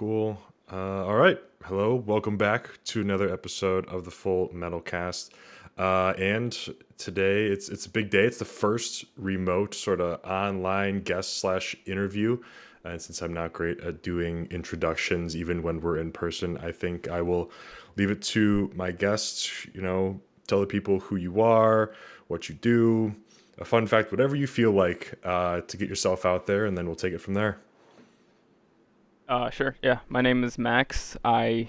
Cool. All right. Hello. Welcome back to another episode of the Full Metal Cast. And today it's a big day. It's the first remote sort of online guest slash interview. And since I'm not great at doing introductions, even when we're in person, I think I will leave it to my guests. Tell the people who you are, what you do, a fun fact, whatever you feel like, to get yourself out there, and then we'll take it from there. Sure. Yeah. My name is Max. I'm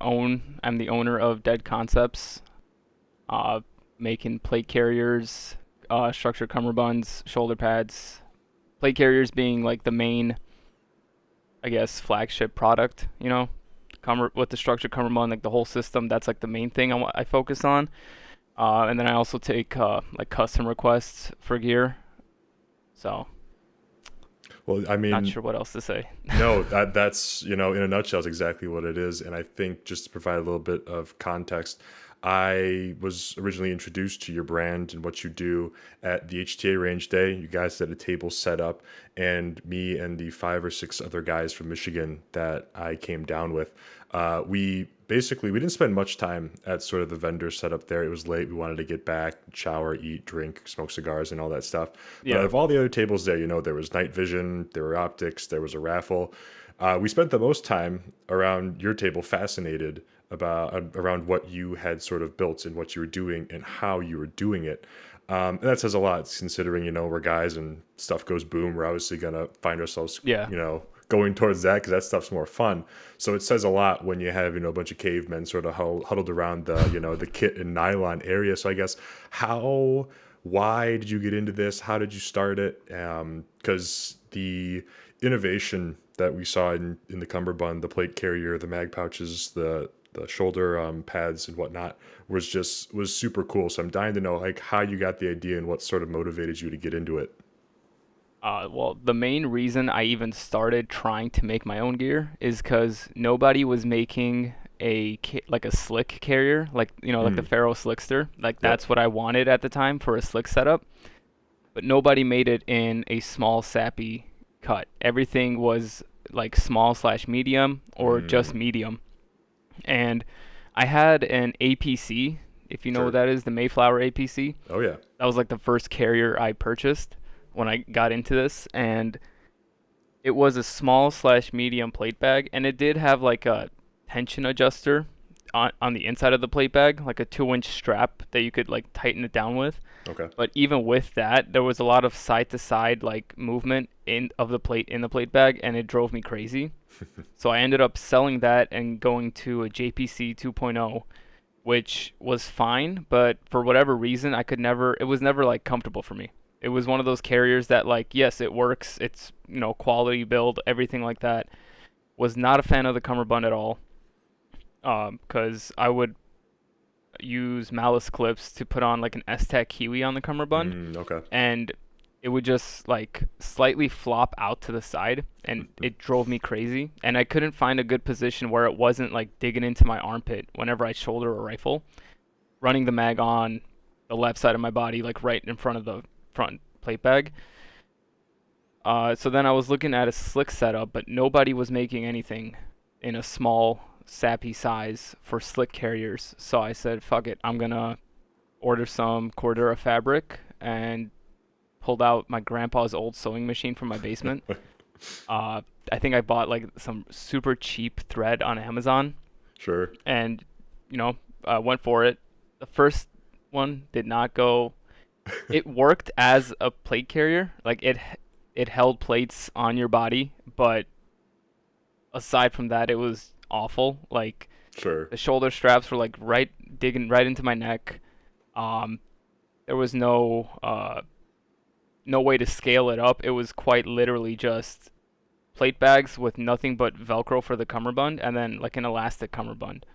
the owner of Dead Concepts, uh, making plate carriers, structured cummerbunds, shoulder pads. Plate carriers being like the main, I guess, flagship product. With the structured cummerbund, like the whole system. That's like the main thing I focus on. And then I also take like custom requests for gear. So Well, I not mean, sure what else to say. no, that's, in a nutshell, is exactly what it is. And I think just to provide a little bit of context, I was originally introduced to your brand and what you do at the HTA range day. You guys had a table set up, and me and the five or six other guys from Michigan that I came down with, we didn't spend much time at sort of the vendor setup there. It was late. We wanted to get back, shower, eat, drink, smoke cigars, and all that stuff. But out Yeah. of all the other tables there, there was night vision, there were optics, there was a raffle. We spent the most time around your table, fascinated about around what you had sort of built and what you were doing and how you were doing it. And that says a lot, considering we're guys and stuff goes boom. We're obviously gonna find ourselves, Yeah. going towards that because that stuff's more fun. So it says a lot when you have a bunch of cavemen sort of huddled around the the kit and nylon area. So I guess why did you get into this? How did you start it? Because the innovation that we saw in the cummerbund, the plate carrier, the mag pouches, the shoulder pads and whatnot was super cool. So I'm dying to know like how you got the idea and what sort of motivated you to get into it. Well, the main reason I even started trying to make my own gear is because nobody was making like a slick carrier, like like the Mm, Faro Slickster. Like yep. that's what I wanted at the time for a slick setup. But nobody made it in a small sappy cut. Everything was like small slash medium or just Mm, medium. And I had an APC, if you know what sure. that is, the Mayflower APC. Oh yeah. That was like the first carrier I purchased when I got into this, and it was a small slash medium plate bag, and it did have like a tension adjuster on the inside of the plate bag, like a 2-inch strap that you could like tighten it down with. Okay. But even with that, there was a lot of side to side like movement of the plate in the plate bag, and it drove me crazy. So I ended up selling that and going to a JPC 2.0, which was fine, but for whatever reason, it was never like comfortable for me. It was one of those carriers that like, yes, it works, it's, quality build, everything like that. Was not a fan of the cummerbund at all, because I would use malice clips to put on like an S-Tech Kiwi on the cummerbund, Okay. and it would just like slightly flop out to the side, and it drove me crazy, and I couldn't find a good position where it wasn't like digging into my armpit whenever I shoulder a rifle, running the mag on the left side of my body, like right in front of the front plate bag. So then I was looking at a slick setup, but nobody was making anything in a small sappy size for slick carriers. So I said, fuck it, I'm gonna order some Cordura fabric, and pulled out my grandpa's old sewing machine from my basement. Uh, I think I bought like some super cheap thread on Amazon, Sure. and went for it. The first one did not go. It worked as a plate carrier, like it held plates on your body, but aside from that, it was awful. Like Sure. the shoulder straps were like digging right into my neck. Um, there was no way to scale it up. It was quite literally just plate bags with nothing but Velcro for the cummerbund, and then like an elastic cummerbund.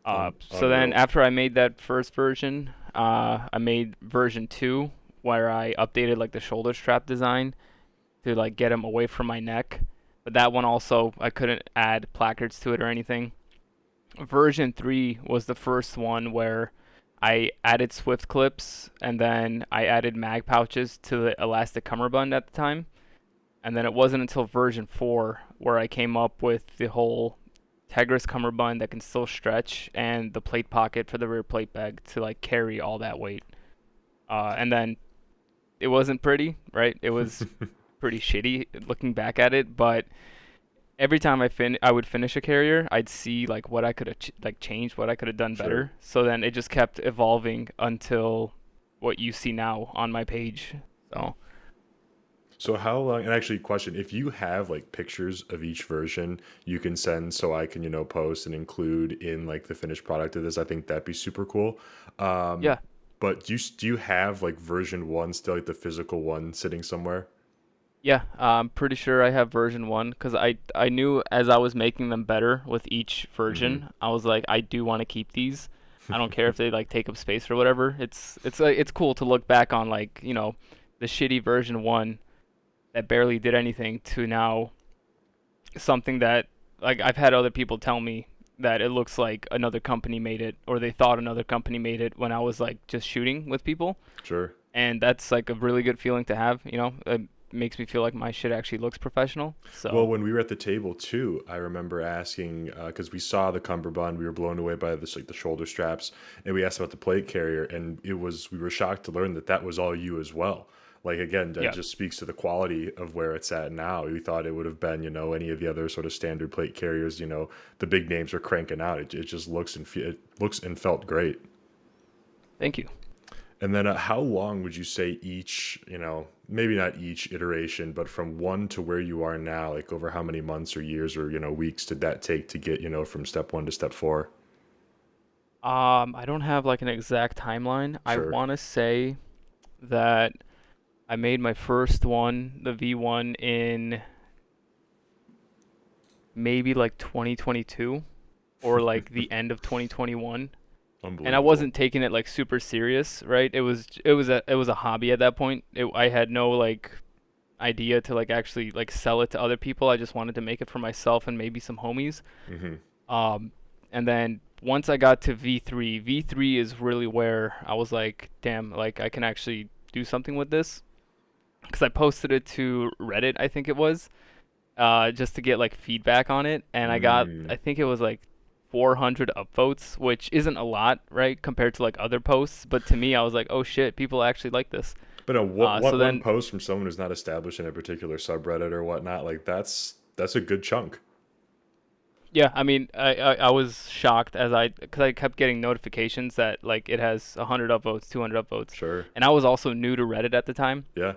So then Unreal. after I made that first version, I made version 2, where I updated like the shoulder strap design to like get them away from my neck. But that one also, I couldn't add placards to it or anything. Version 3 was the first one where I added Swift clips, and then I added mag pouches to the elastic cummerbund at the time. And then it wasn't until version 4 where I came up with the whole Tegris cummerbund that can still stretch and the plate pocket for the rear plate bag to like carry all that weight. And then it wasn't pretty, right? It was pretty shitty looking back at it, but every time I would finish a carrier, I'd see like what I could have like changed, what I could have done Sure. better. So then it just kept evolving until what you see now on my page. So So how long, and actually question, if you have like pictures of each version you can send so I can, post and include in like the finished product of this, I think that'd be super cool. Um, yeah, but do you have like version one still, like the physical one sitting somewhere? yeah, I'm pretty sure I have version 1 because I knew as I was making them better with each Mm-hmm. version, I was like, I do want to keep these. I don't care if they like take up space or whatever. It's like it's cool to look back on like, the shitty version 1 that barely did anything to now something that like I've had other people tell me that it looks like another company made it or they thought another company made it when I was like just shooting with people, Sure. and that's like a really good feeling to have. It makes me feel like my shit actually looks professional. Well, So when we were at the table too, I remember asking because we saw the cummerbund, we were blown away by this like the shoulder straps, and we asked about the plate carrier, and we were shocked to learn that that was all you as well. Like again, that yeah, just speaks to the quality of where it's at now. We thought it would have been, any of the other sort of standard plate carriers, the big names are cranking out. It just it looks and felt great. thank you. And then how long would you say each, maybe not each iteration, but from one to where you are now, like over how many months or years or, weeks did that take to get, from step one to step four? I don't have like an exact timeline. I Sure. want to say that I made my first one, the V1, in maybe like 2022 or like the end of 2021. And I Unbelievable. wasn't taking it like super serious, right? It was a hobby at that point. I had no like idea to like actually like sell it to other people. I just wanted to make it for myself and maybe some homies. Hmm. Um, and then once I got to V3, V3 is really where I was like, damn, like I can actually do something with this. Because I posted it to Reddit, I think it was, just to get like feedback on it, and I Mm. think it was like 400 upvotes, which isn't a lot, right, compared to like other posts. But to me, I was like, oh shit, people actually like this. But So one then, post from someone who's not established in a particular subreddit or whatnot, like that's a good chunk. yeah, I mean, I was shocked because I kept getting notifications that like it has 100 upvotes, 200 upvotes, Sure. and I was also new to Reddit at the time. Yeah.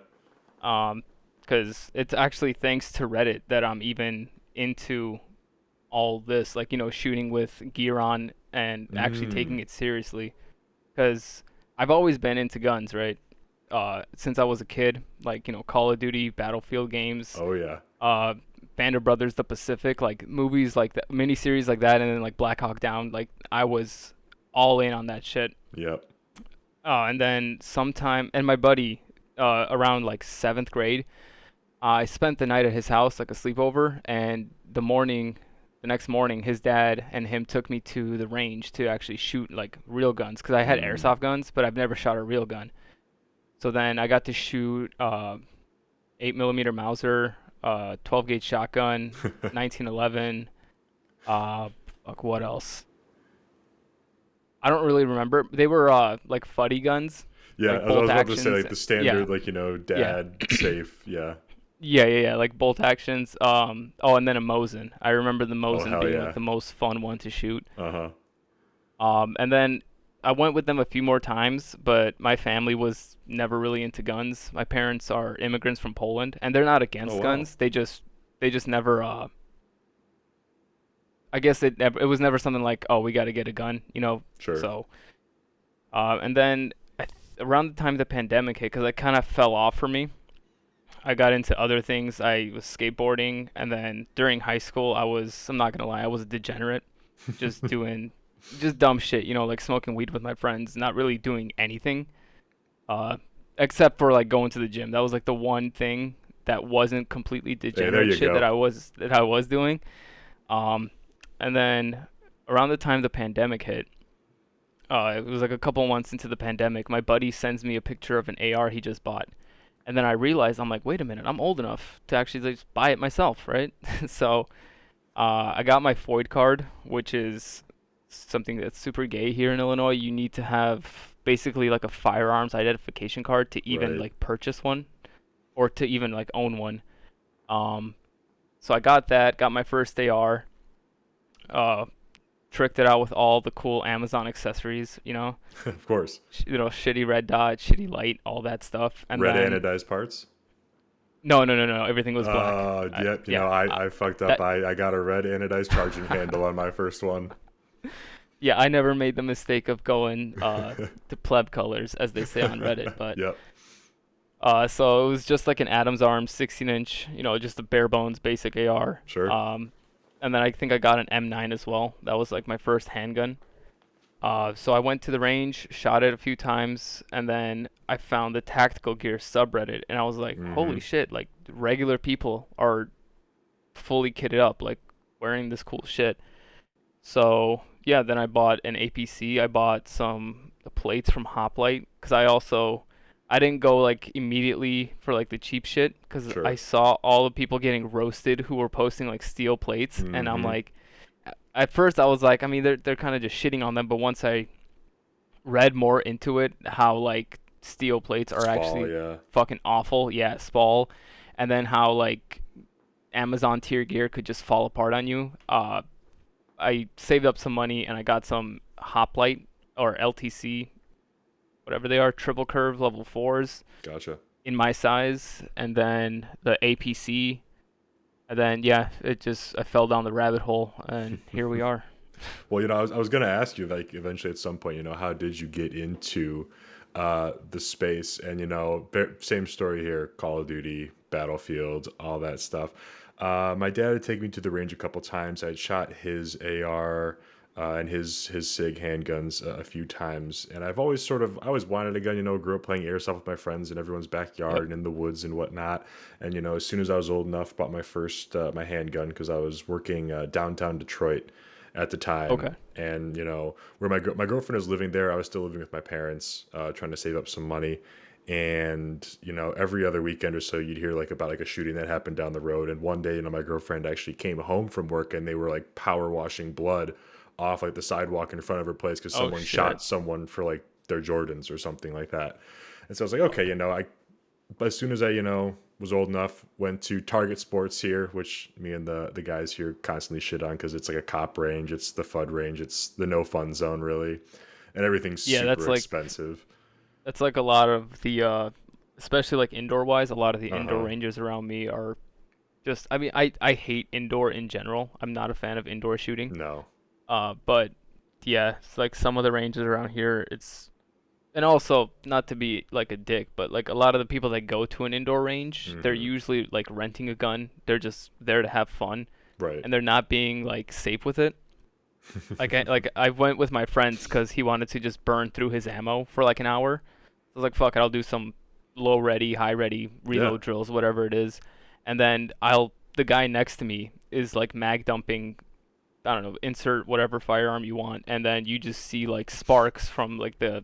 Um, because it's actually thanks to Reddit that I'm even into all this, like, shooting with gear on and actually taking Mm. it seriously. Because I've always been into guns, right? Since I was a kid, like, Call of Duty, Battlefield games, Oh yeah. uh, Band of Brothers, The Pacific, like movies like that, miniseries like that, and then like Black Hawk Down. Like, I was all in on that shit. Yep. And then sometime, and my buddy, around like seventh grade, I spent the night at his house, like a sleepover, and the next morning, his dad and him took me to the range to actually shoot like real guns, because I had Mm. airsoft guns, but I've never shot a real gun. So then I got to shoot 8 millimeter Mauser, 12 gauge shotgun, 1911. Uh, fuck, what else? I don't really remember. They were like fuddy guns, Yeah, like I bolt was about to say actions. like the Yeah, standard, like yeah. dad safe. Yeah. Yeah, like bolt actions. Oh, and then a Mosin. I remember the Oh Mosin hell being like yeah. the most fun one to shoot. Uh huh. And then I went with them a few more times, but my family was never really into guns. My parents are immigrants from Poland, and they're not Oh against wow. guns. They just never. I guess it was never something like, oh, we got to get a gun, Sure. So, and then around the time the pandemic hit, because it kind of fell off for me. I got into other things. I was skateboarding, and then during high school, I'm not gonna lie, I was a degenerate, just doing just dumb shit, like smoking weed with my friends, not really doing anything, uh, except for like going to the gym. That was like the one thing that wasn't completely Hey, there degenerate you shit that go. I was doing. Um, and then around the time the pandemic hit, it was like a couple months into the pandemic, my buddy sends me a picture of an AR he just bought, And then I realized, I'm like, wait a minute, I'm old enough to actually just buy it myself, right? So I got my Foyd card, which is something that's super gay here in Illinois. You need to have basically like a firearms identification card to even Right. like purchase one or to even like own one. Um, so I got that, got my first AR, uh, tricked it out with all the cool Amazon accessories, Of course. shitty red dot, shitty light, all that stuff. And Red then anodized parts. no, no, no, no, everything was black. Yep. Yeah, I fucked up. that I got a red anodized charging handle on my first one. yeah, I never made the mistake of going to pleb colors, as they say on Reddit. But Yep. so it was just like an Adam's arm, 16-inch, just a bare bones basic AR. Sure. And then I think I got an M9 as well. That was like my first handgun. So I went to the range, shot it a few times, and then I found the tactical gear subreddit, and I was like, Mm-hmm. holy shit! Like regular people are fully kitted up, like wearing this cool shit. So yeah, then I bought an APC. I bought some the plates from Hoplite because I didn't go like immediately for like the cheap shit because I Sure. saw all the people getting roasted who were posting like steel plates, and I'm Mm-hmm. like, at first I was like, I mean they're kind of just shitting on them, but once I read more into it, how like steel plates are Spall, actually yeah. fucking awful, yeah, spall, and then how like Amazon tier gear could just fall apart on you. I saved up some money and I got some Hoplite or LTC, whatever they are, triple curve level fours Gotcha. in my size, and then the APC, and then yeah, it just I fell down the rabbit hole, and here we are. Well, I was gonna ask you, like, eventually at some point, how did you get into the space? And same story here: Call of Duty, Battlefield, all that stuff. My dad had taken me to the range a couple times. I'd shot his AR and his Sig handguns a few times, and I always wanted a gun. Grew up playing airsoft with my friends in everyone's Yep. backyard and in the woods and whatnot. And as soon as I was old enough, bought my first my handgun because I was working downtown Detroit at the time. Okay. And where my girlfriend was living there, I was still living with my parents, trying to save up some money. And every other weekend or so, you'd hear like about like a shooting that happened down the road. And one day, my girlfriend actually came home from work, and they were like power washing blood off like the sidewalk in front of her place because Oh someone shit. shot someone for like their Jordans or something like that. And so I was like, okay, I but as soon as I, was old enough, went to Target Sports here, which me and the guys here constantly shit on because it's like a cop range, it's the FUD range, it's the no fun zone really, and everything's Yeah, super expensive. that's like a lot of the especially like indoor wise, a lot of the Uh indoor huh. ranges around me are just I mean I hate indoor in general. I'm not a fan of indoor shooting. No. But yeah, it's like some of the ranges around here, it's and also not to be like a dick, but like a lot of the people that go to an indoor range, they're Mm-hmm. usually like renting a gun. They're just there to have fun, Right. and they're not being like safe with it. I went with my friends because he wanted to just burn through his ammo for like an hour. I was like, fuck it, I'll do some low ready, high ready Yeah. reload drills, whatever it is, and then I'll the guy next to me is like mag dumping. I don't know, insert whatever firearm you want, and then you just see like sparks from like the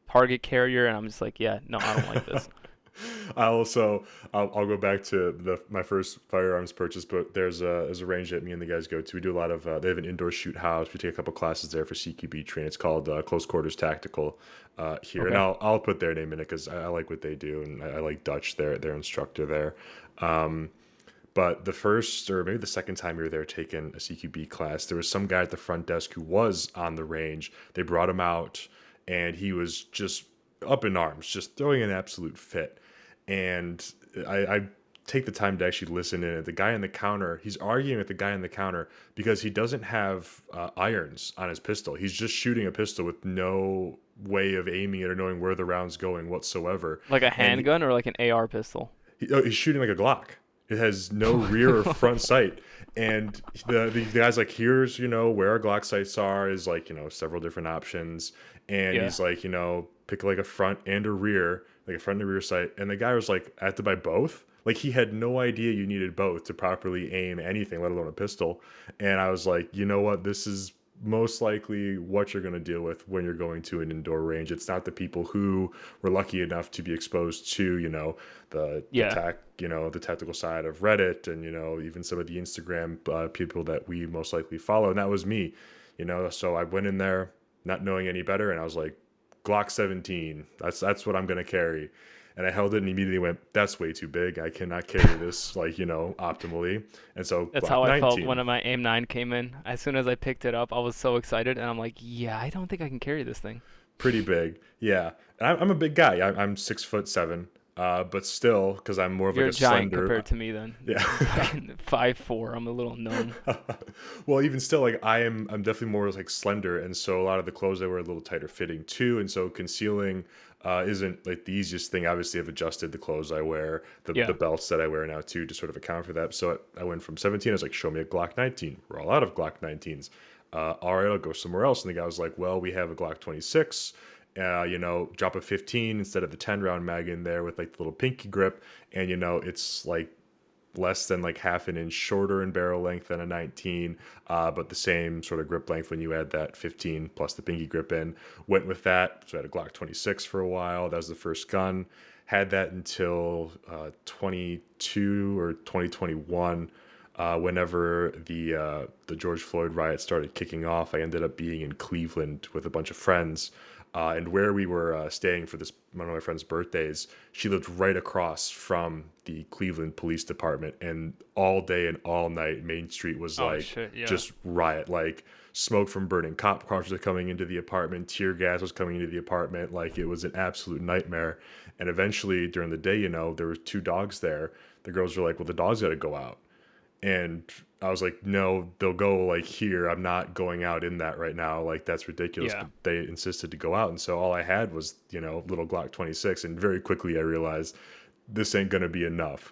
target carrier, and I'm just like, yeah, no, I don't like this. I also I'll go back to my first firearms purchase, but there's a range that me and the guys go to. We do a lot of they have an indoor shoot house. We take a couple classes there for CQB training. It's called Close Quarters Tactical here, and Okay. I'll put their name in it because I like what they do, and I like Dutch, their instructor there. Um, but the first or maybe the second time we were there taking a CQB class, there was some guy at the front desk who was on the range. They brought him out, and he was just up in arms, just throwing an absolute fit. And I take the time to actually listen in. The guy in the counter, he's arguing with the guy in the counter because he doesn't have irons on his pistol. He's just shooting a pistol with no way of aiming it or knowing where the round's going whatsoever. Like a And handgun or like an AR pistol? he's shooting like a Glock. It has no rear or front sight. And the guy's like, here's, where our Glock sights are, is like, several different options. And Yeah. he's like, pick like a front and a rear, like a front and a rear sight. And the guy was like, I have to buy both. Like he had no idea you needed both to properly aim anything, let alone a pistol. And I was like, you know what? This is most likely what you're going to deal with when you're going to an indoor range. It's not the people who were lucky enough to be exposed to, Yeah. the tactical side of Reddit, and even some of the Instagram people that we most likely follow, and that was me. So I went in there not knowing any better, and I was like, Glock 17. That's what I'm going to carry. And I held it and immediately went, that's way too big. I cannot carry this optimally. And so That's Glock how I felt 19, when my aim 9 came in. As soon as I picked it up, I was so excited, and I'm like, yeah, I don't think I can carry this thing. pretty big. Yeah. And I'm a big guy. I'm 6'7", but still, because I'm more of like You're a a giant slender. compared to me then. Yeah. I'm fucking 5'4". I'm a little gnome. Well, even still, like I'm definitely more like slender, and so a lot of the clothes I wear are a little tighter fitting too, and so concealing isn't like the easiest thing. Obviously, I've adjusted the clothes I wear, the Yeah. belts that I wear now too, to sort of account for that. So I went from 17. I was like, show me a Glock 19. We're all out of Glock 19s. All right, I'll go somewhere else. And the guy was like, well, we have a Glock 26. Drop a 15 instead of the 10-round mag in there with like the little pinky grip, and it's like less than like half an inch shorter in barrel length than a 19, but the same sort of grip length when you add that 15 plus the pinky grip in. Went with that. So I had a Glock 26 for a while. That was the first gun. Had that until 22 or 2021. Whenever the George Floyd riot started kicking off, I ended up being in Cleveland with a bunch of friends, and where we were staying for this one of my friend's birthdays, she lived right across from the Cleveland Police Department, and all day and all night, Main Street was Oh like shit. Yeah. just riot, like smoke from burning cop cars was coming into the apartment, tear gas was coming into the apartment, like it was an absolute nightmare. And eventually, during the day, there were two dogs there. The girls were like, "Well, the dogs got to go out." And I was like, no, they'll go like here. I'm not going out in that right now. Like that's ridiculous. Yeah. But they insisted to go out. And so all I had was, little Glock 26. And very quickly I realized this ain't going to be enough.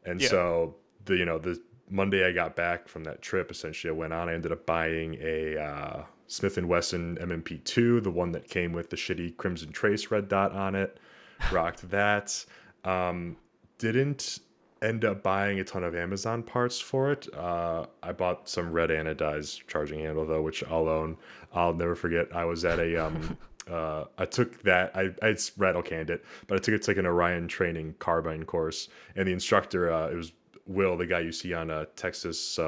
And Yeah. so the Monday I got back from that trip, essentially I went on, I ended up buying a Smith & Wesson MMP2, the one that came with the shitty Crimson Trace red dot on it. Rocked that. Didn't end up buying a ton of Amazon parts for it. I bought some red anodized charging handle though, which I'll own. I'll never forget. I was at a I took that. I rattle canned it, but I took it to like an Orion training carbine course, and the instructor it was Will, the guy you see on a Texas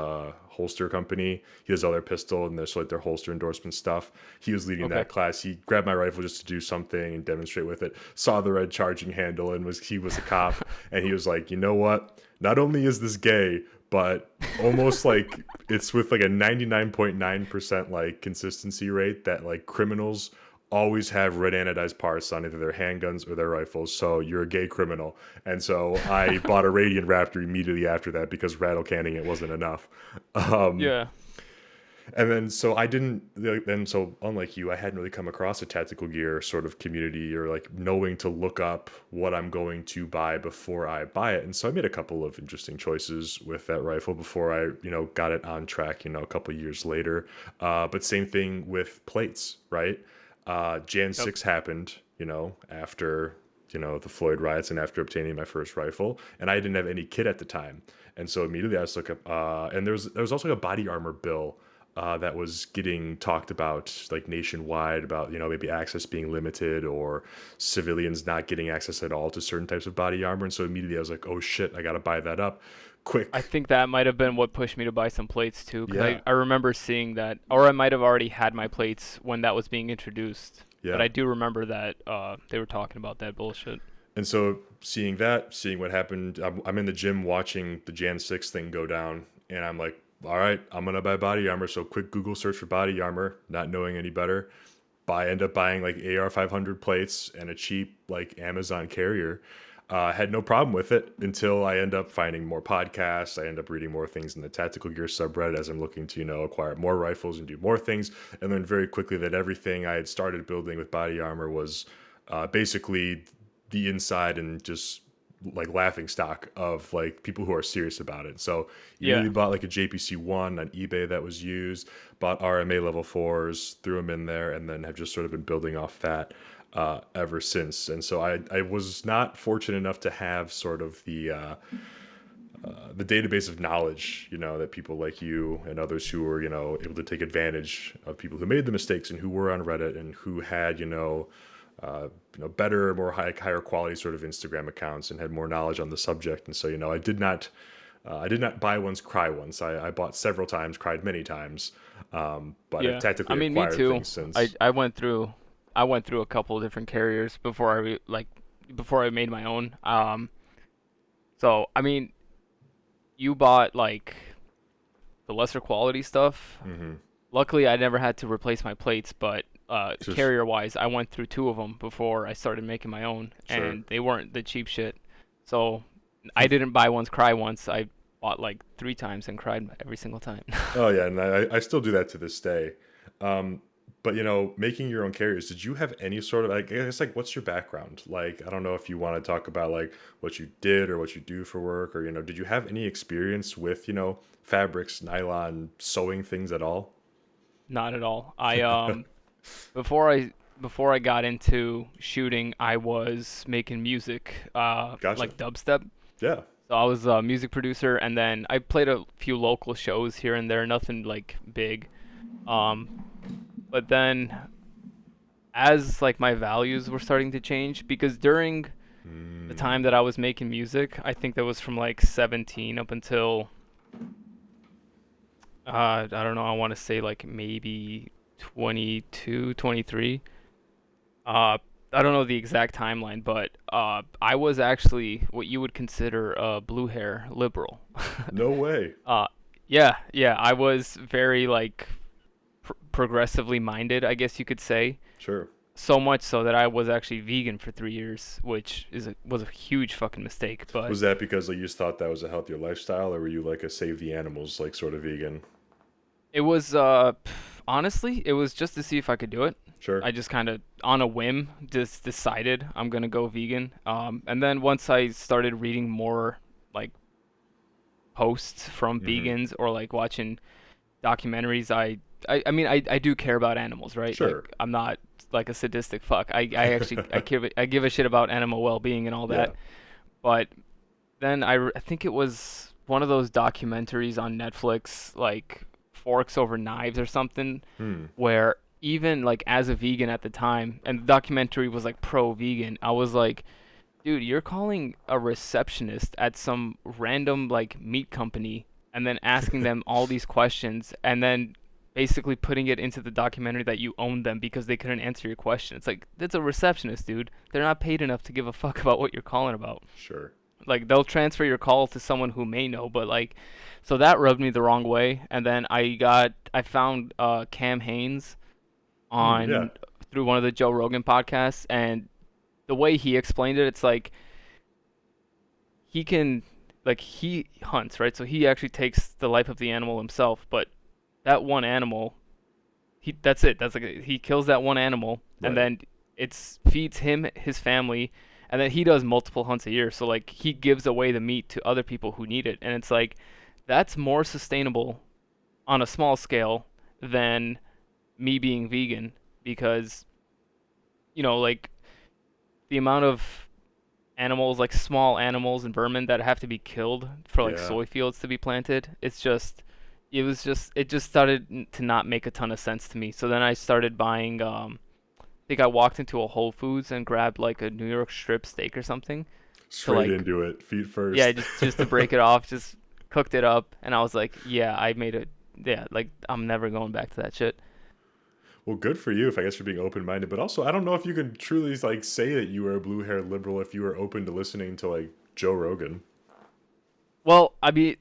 holster company. He does all their pistol and their their holster endorsement stuff. He was leading Okay. that class. He grabbed my rifle just to do something and demonstrate with it. Saw the red charging handle and he was a cop, and he was like, you know what? Not only is this gay, but almost like it's with like a 99.9% like consistency rate that like criminals always have red anodized parts on either their handguns or their rifles, so you're a gay criminal. And so I bought a Radiant Raptor immediately after that because rattle canning it wasn't enough. Um, Yeah. and then so I didn't then so unlike you, I hadn't really come across a tactical gear sort of community or like knowing to look up what I'm going to buy before I buy it. And so I made a couple of interesting choices with that rifle before I, got it on track, a couple years later. But same thing with plates, right? Jan Yep. 6 happened, after the Floyd riots and after obtaining my first rifle, and I didn't have any kit at the time, and so immediately I was like, and there was also like a body armor bill that was getting talked about like nationwide about maybe access being limited or civilians not getting access at all to certain types of body armor, and so immediately I was like, oh shit, I gotta buy that up I quick. think that might have been what pushed me to buy some plates too, because Yeah, I remember seeing that, or I might have already had my plates when that was being introduced. But yeah. I do remember that they were talking about that bullshit. And so seeing that, seeing what happened, I'm in the gym watching the Jan 6 thing go down, and I'm like, all right, I'm gonna buy body armor. So quick Google search for body armor, not knowing any better. End up buying like AR 500 plates and a cheap like Amazon carrier. Had no problem with it until I end up finding more podcasts. I end up reading more things in the tactical gear subreddit as I'm looking to, acquire more rifles and do more things. And then very quickly that everything I had started building with body armor was basically the inside and just like laughing stock of like people who are serious about it. So Yeah. immediately bought like a JPC one on eBay that was used, bought RMA level fours, threw them in there, and then have just sort of been building off that ever since. And so I was not fortunate enough to have sort of the the database of knowledge, that people like you and others who were, able to take advantage of people who made the mistakes and who were on Reddit and who had, better, more higher quality sort of Instagram accounts and had more knowledge on the subject. And so, I did not buy once, cry once. I bought several times, cried many times, but I've Yeah. I tactically mean, me acquired too. things I since. I went through I went through a couple of different carriers before I made my own. So I mean, you bought like the lesser quality stuff. Hmm. Luckily, I never had to replace my plates, but Just carrier wise, I went through two of them before I started making my own, sure. and they weren't the cheap shit. So I didn't buy once, cry once. I bought like three times and cried every single time. Oh yeah, and I still do that to this day. Um, but making your own carriers, did you have any sort of, I guess, like, what's your background? Like, I don't know if you want to talk about like what you did or what you do for work, or did you have any experience with fabrics, nylon, sewing things at all? Not at all. Before I got into shooting, I was making music, Gotcha. like dubstep. Yeah. So I was a music producer, and then I played a few local shows here and there, nothing like big. Um, but then as like my values were starting to change, because during the Mm, time that I was making music, I think that was from like 17 up until I don't know, I want to say like maybe 22, 23. Uh, I don't know the exact timeline, but I was actually what you would consider a blue hair liberal. no way. uh, yeah, yeah, I was very like progressively minded, I guess you could say. Sure. So much so that I was actually vegan for 3 years, which was a huge fucking mistake. But Was that because like you just thought that was a healthier lifestyle, or were you like a save the animals like sort of vegan? it was honestly, it was just to see if I could do it. Sure. I just kind of on a whim just decided I'm gonna go vegan. And then once I started reading more like posts from Hmm. vegans or like watching documentaries, I mean I do care about animals, right? Like Sure. I'm not like a sadistic fuck. I actually I give a shit about animal well-being and all Yeah. that. But then I think it was one of those documentaries on Netflix, like Forks Over Knives or something, Hmm. where even like as a vegan at the time, and the documentary was like pro-vegan, I was like, dude, you're calling a receptionist at some random like meat company and then asking them all these questions and then basically putting it into the documentary that you owned them because they couldn't answer your question. It's like, that's a receptionist, dude. They're not paid enough to give a fuck about what you're calling about. Sure. Like they'll transfer your call to someone who may know, but like, so that rubbed me the wrong way. And then I found Cam Haines Hmm. Yeah. on through one of the Joe Rogan podcasts, and the way he explained it, it's like he can like he hunts, right? So he actually takes the life of the animal himself, but that one animal, he that's it. That's like he kills that one animal and Right. then it's feeds him, his family, and then he does multiple hunts a year. So like he gives away the meat to other people who need it. And it's like that's more sustainable on a small scale than me being vegan because like the amount of animals, like small animals and vermin that have to be killed for like Yeah. soy fields to be planted. It just started to not make a ton of sense to me. So then I started buying. I think I walked into a Whole Foods and grabbed like a New York strip steak or something to Straight like, into it, feet yeah, first. just to break it off. Just cooked it up, and I was like, yeah, I made it. Yeah, like I'm never going back to that shit. Well, good for you, if I guess you're being open minded. But also, I don't know if you can truly like say that you were a blue haired liberal if you were open to listening to like Joe Rogan. Well, I mean,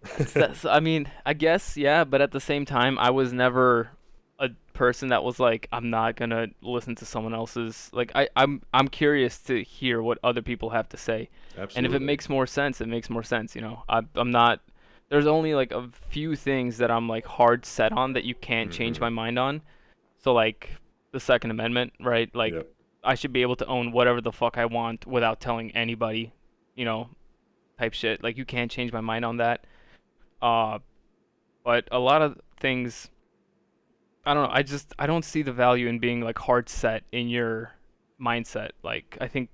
I mean, I guess yeah, but at the same time, I was never a person that was like, I'm not gonna listen to someone else's. Like, I'm curious to hear what other people have to say, and if it Absolutely. makes more sense, it makes more sense. I'm not. There's only like a few things that I'm like hard set on that you can't change Hmm. my mind on. So like the Second Amendment, right? Like, Yep. I should be able to own whatever the fuck I want without telling anybody. You know, type shit. Like you can't change my mind on that. Uh, but a lot of things, I don't know. I don't see the value in being like hard set in your mindset. Like I think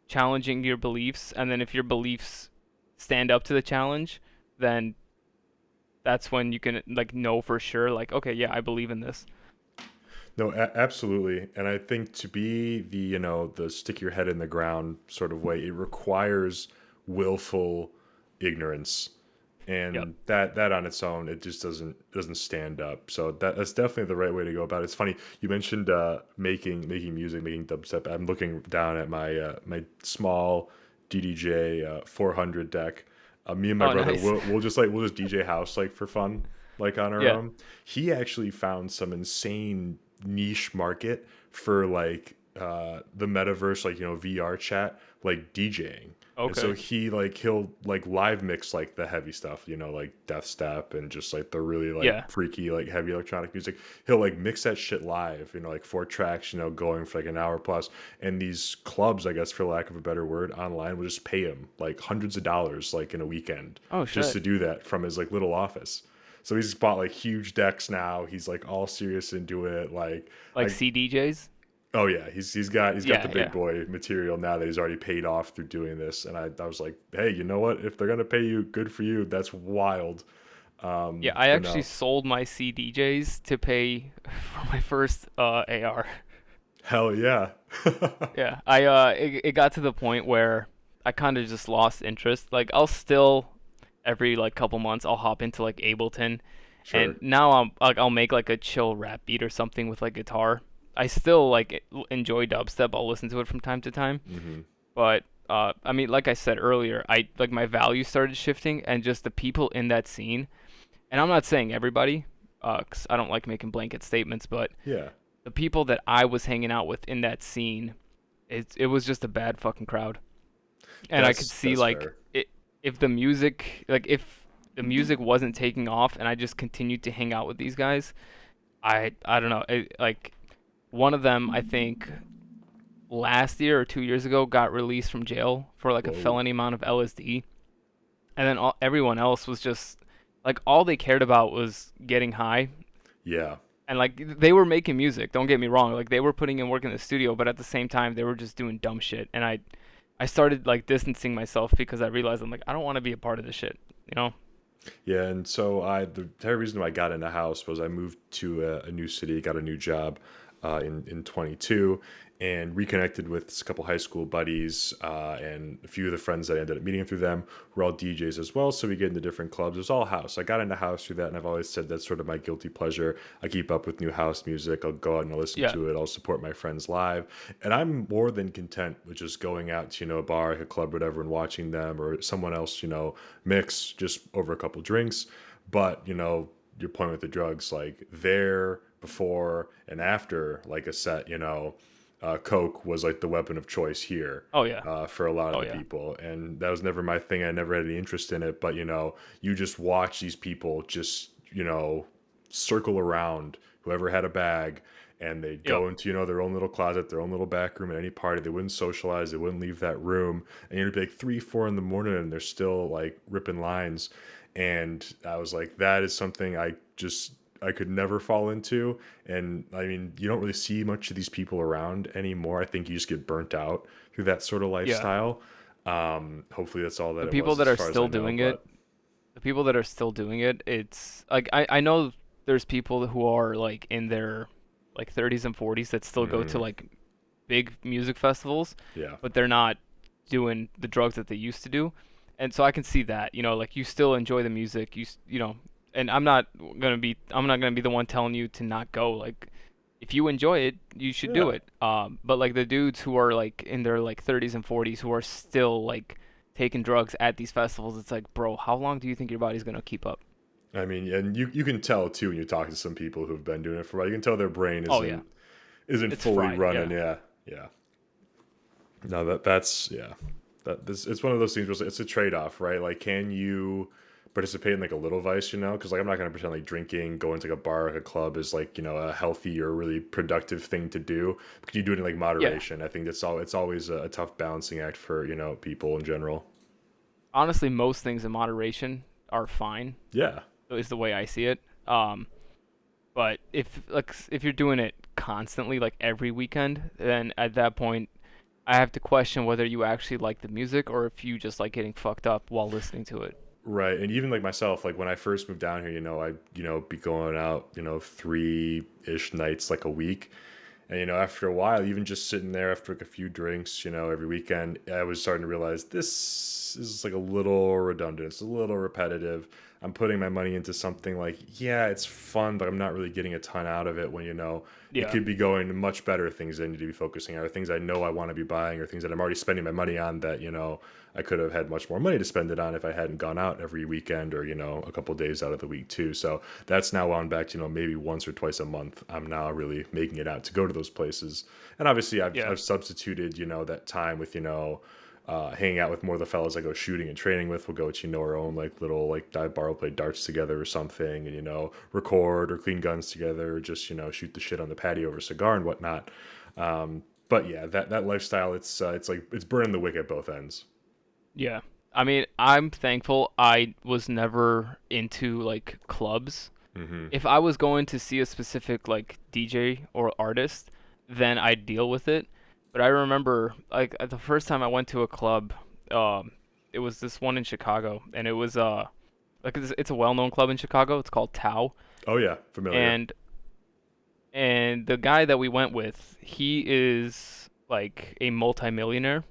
challenging your beliefs, and then if your beliefs stand up to the challenge, then that's when you can like know for sure, like, okay, yeah, I believe in this. No, absolutely. And I think to be the, the stick your head in the ground sort of way, it requires willful ignorance. Yep. And that on its own, it just doesn't stand up. So that's definitely the right way to go about it. It's funny you mentioned making music, making dubstep. I'm looking down at my small DDJ 400 deck. Me and my Oh, brother nice. we'll just DJ house like for fun, like on our Yeah. own. He actually found some insane niche market for like the metaverse, like VR chat, like DJing. And so Okay. he'll like live mix like the heavy stuff, like death step and just like the really like Yeah. freaky like heavy electronic music. He'll like mix that shit live, like 4 tracks, going for like an hour plus. And these clubs, I guess for lack of a better word, online will just pay him like hundreds of dollars like in a weekend Oh just shit. to do that from his like little office. So he's bought like huge decks now. He's like all serious into it. Like Like I CDJs? oh yeah, he's got the Yeah, big yeah. boy material now that he's already paid off through doing this. And I was like, hey, you know what? If they're gonna pay you, good for you. That's wild. Yeah, I But actually no, sold my CDJs to pay for my first AR. hell yeah. Yeah, it got to the point where I kind of just lost interest. Like I'll still every like couple months I'll hop into like Ableton, and Sure. now I'll make like a chill rap beat or something with like guitar. I still like enjoy dubstep. I'll listen to it from time to time, Hmm. but I mean, like I said earlier, I like my values started shifting, and just the people in that scene. And I'm not saying everybody, 'cause I don't like making blanket statements, but Yeah, the people that I was hanging out with in that scene, it was just a bad fucking crowd. And I could see that's like fair. if the music if the music wasn't taking off and I just continued to hang out with these guys, I don't know, like one of them I think last year or 2 years ago got released from jail for like a Whoa. felony amount of LSD, and then everyone else was just like all they cared about was getting high. Yeah. And like they were making music, don't get me wrong, like they were putting in work in the studio, but at the same time they were just doing dumb shit. And I started like distancing myself because I realized I'm like I don't want to be a part of this shit, you know? Yeah, and so the entire reason why I got into house was I moved to a new city, got a new job in 22, and reconnected with a couple high school buddies and a few of the friends that I ended up meeting through them were all DJs as well. So we get into different clubs. It was all house. I got into house through that, and I've always said that's sort of my guilty pleasure. I keep up with new house music. I'll go out and I'll listen Yeah. to it. I'll support my friends live, and I'm more than content with just going out to a bar, like a club, whatever, and watching them or someone else mix just over a couple drinks. But your point with the drugs, like there before and after like a set, coke was like the weapon of choice here Oh yeah. for a lot of Oh the yeah. people, and that was never my thing. I never had any interest in it, but you just watch these people just circle around whoever had a bag, and they'd Yep. go into their own little closet, their own little back room at any party. They wouldn't socialize, they wouldn't leave that room, and you'd be like 3 4 in the morning and they're still like ripping lines. And I was like, that is something I could never fall into. And I mean, you don't really see much of these people around anymore. I think you just get burnt out through that sort of Yeah. lifestyle. Hopefully that's all that The it people was that as are far as I still know. doing it, But the people that are still doing it, it's like I know there's people who are like in their like 30s and 40s that still go to mhm, like big music festivals, yeah, but they're not doing the drugs that they used to do. And so I can see that, like you still enjoy the music, and I'm not gonna be the one telling you to not go. Like if you enjoy it, you should do yeah. it. But like the dudes who are like in their like 30s and 40s who are still like taking drugs at these festivals, it's like, bro, how long do you think your body's gonna keep up? I mean, and you can tell too when you talk to some people who've been doing it for a while. You can tell their brain Oh yeah, isn't it's fully fried. running. Yeah, Yeah, yeah. No, that's yeah. It's one of those things where it's a trade off, right? Like, can you participate in like a little vice, Because like I'm not gonna pretend like drinking, going to like a bar, like a club is like a healthy or really productive thing to do. But can you do it in like yeah. moderation? I think that's all. It's always a tough balancing act for people in general. Honestly, most things in moderation are fine. Yeah, Is the way I see it. But if you're doing it constantly, like every weekend, then at that point, I have to question whether you actually like the music or if you just like getting fucked up while listening to it. Right. And even like myself, like when I first moved down here, I, be going out, 3-ish nights like a week. And, after a while, even just sitting there after like a few drinks, every weekend, I was starting to realize this is like a little redundant. It's a little repetitive. I'm putting my money into something like, yeah, it's fun, but I'm not really getting a ton out of it when, it Yeah. could be going to much better things I need to be focusing on, or things I know I want to be buying, or things that I'm already spending my money on that, I could have had much more money to spend it on if I hadn't gone out every weekend or, a couple days out of the week too. So that's now on back to, maybe once or twice a month. I'm now really making it out to go to those places. And obviously Yeah. I've substituted, that time with, hanging out with more of the fellas I go shooting and training with. We'll go to, our own like little like dive bar, we'll play darts together or something, and, record or clean guns together, or just, shoot the shit on the patio over a cigar and whatnot. But yeah, that lifestyle, it's like it's burning the wick at both ends. Yeah. I mean, I'm thankful I was never into like clubs. Hmm. If I was going to see a specific like DJ or artist, then I'd deal with it. But I remember like the first time I went to a club, um, it was this one in Chicago, and it was like it's a well-known club in Chicago. It's called Tao, Oh yeah, familiar. and the guy that we went with, he is like a multimillionaire.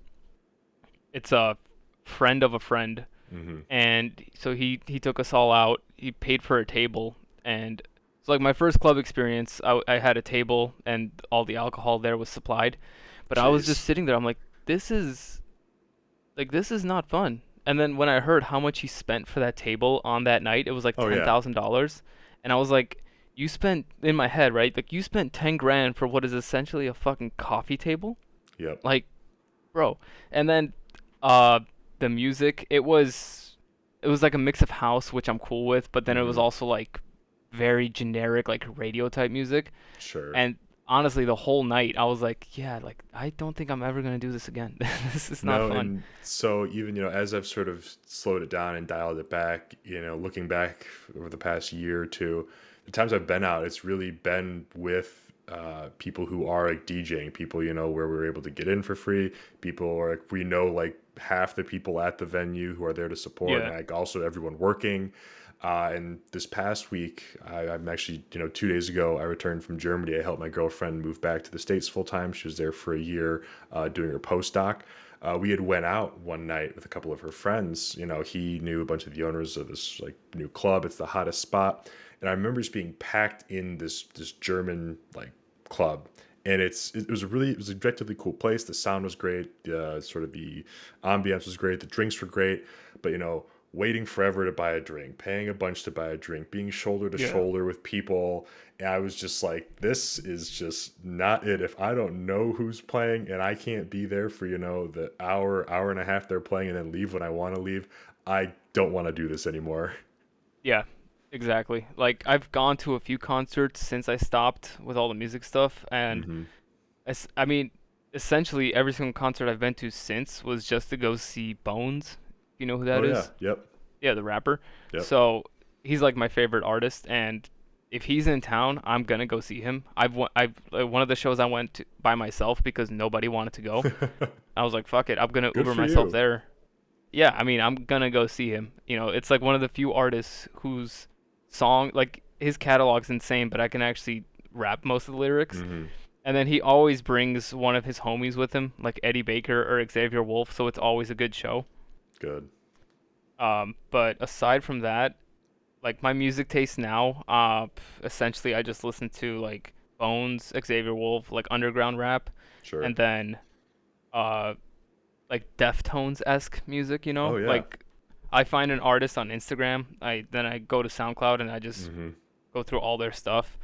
It's a friend of a friend, Hmm. and so he took us all out. He paid for a table, and it's like my first club experience. I had a table, and all the alcohol there was supplied, but I was just Jeez. sitting there. I'm like, this is not fun. And then when I heard how much he spent for that table on that night, it was like Oh ten yeah. thousand dollars, and I was like, you spent in my head, right? Like you spent 10 grand for what is essentially a fucking coffee table, Yep. like, bro. And then uh the music, it was like a mix of house, which I'm cool with, but then it was Hmm. also like very generic like radio type music. Sure. And honestly, the whole night I was like, yeah, like I don't think I'm ever going to do this again. This is not No, fun. and so even, as I've sort of slowed it down and dialed it back, looking back over the past year or two, the times I've been out, it's really been with people who are like DJing, people, where we're able to get in for free, people, or like we know like half the people at the venue who are there to support, Yeah. and like also everyone working. And this past week, I'm actually, 2 days ago, I returned from Germany. I helped my girlfriend move back to the States full time. She was there for a year doing her postdoc. We had went out one night with a couple of her friends. He knew a bunch of the owners of this like new club. It's the hottest spot, and I remember just being packed in this German like club. And it was an objectively cool place. The sound was great. Sort of the ambiance was great. The drinks were great. But waiting forever to buy a drink, paying a bunch to buy a drink, being shoulder to Yeah. shoulder with people. And I was just like, this is just not it. If I don't know who's playing and I can't be there for, the hour and a half they're playing and then leave when I want to leave, I don't want to do this anymore. Yeah. Exactly. Like I've gone to a few concerts since I stopped with all the music stuff, and Hmm. I mean, essentially every single concert I've been to since was just to go see Bones. You know who that Oh, yeah. is? Yep. Yeah, the rapper. Yep. So he's like my favorite artist, and if he's in town, I'm gonna go see him. I've one of the shows I went to by myself because nobody wanted to go. I was like, fuck it, I'm gonna Good Uber for myself you. there. Yeah, I mean, I'm gonna go see him. It's like one of the few artists whose song, like his catalog's insane, but I can actually rap most of the lyrics. Hmm. And then he always brings one of his homies with him, like Eddie Baker or Xavier Wolf, so it's always a good show. Good. But aside from that, like my music taste now, essentially I just listen to like Bones, Xavier Wolf, like underground rap, Sure. and then uh like Deftones esque music. Oh, yeah. Like I find an artist on Instagram, I go to SoundCloud and I just Hmm. go through all their stuff.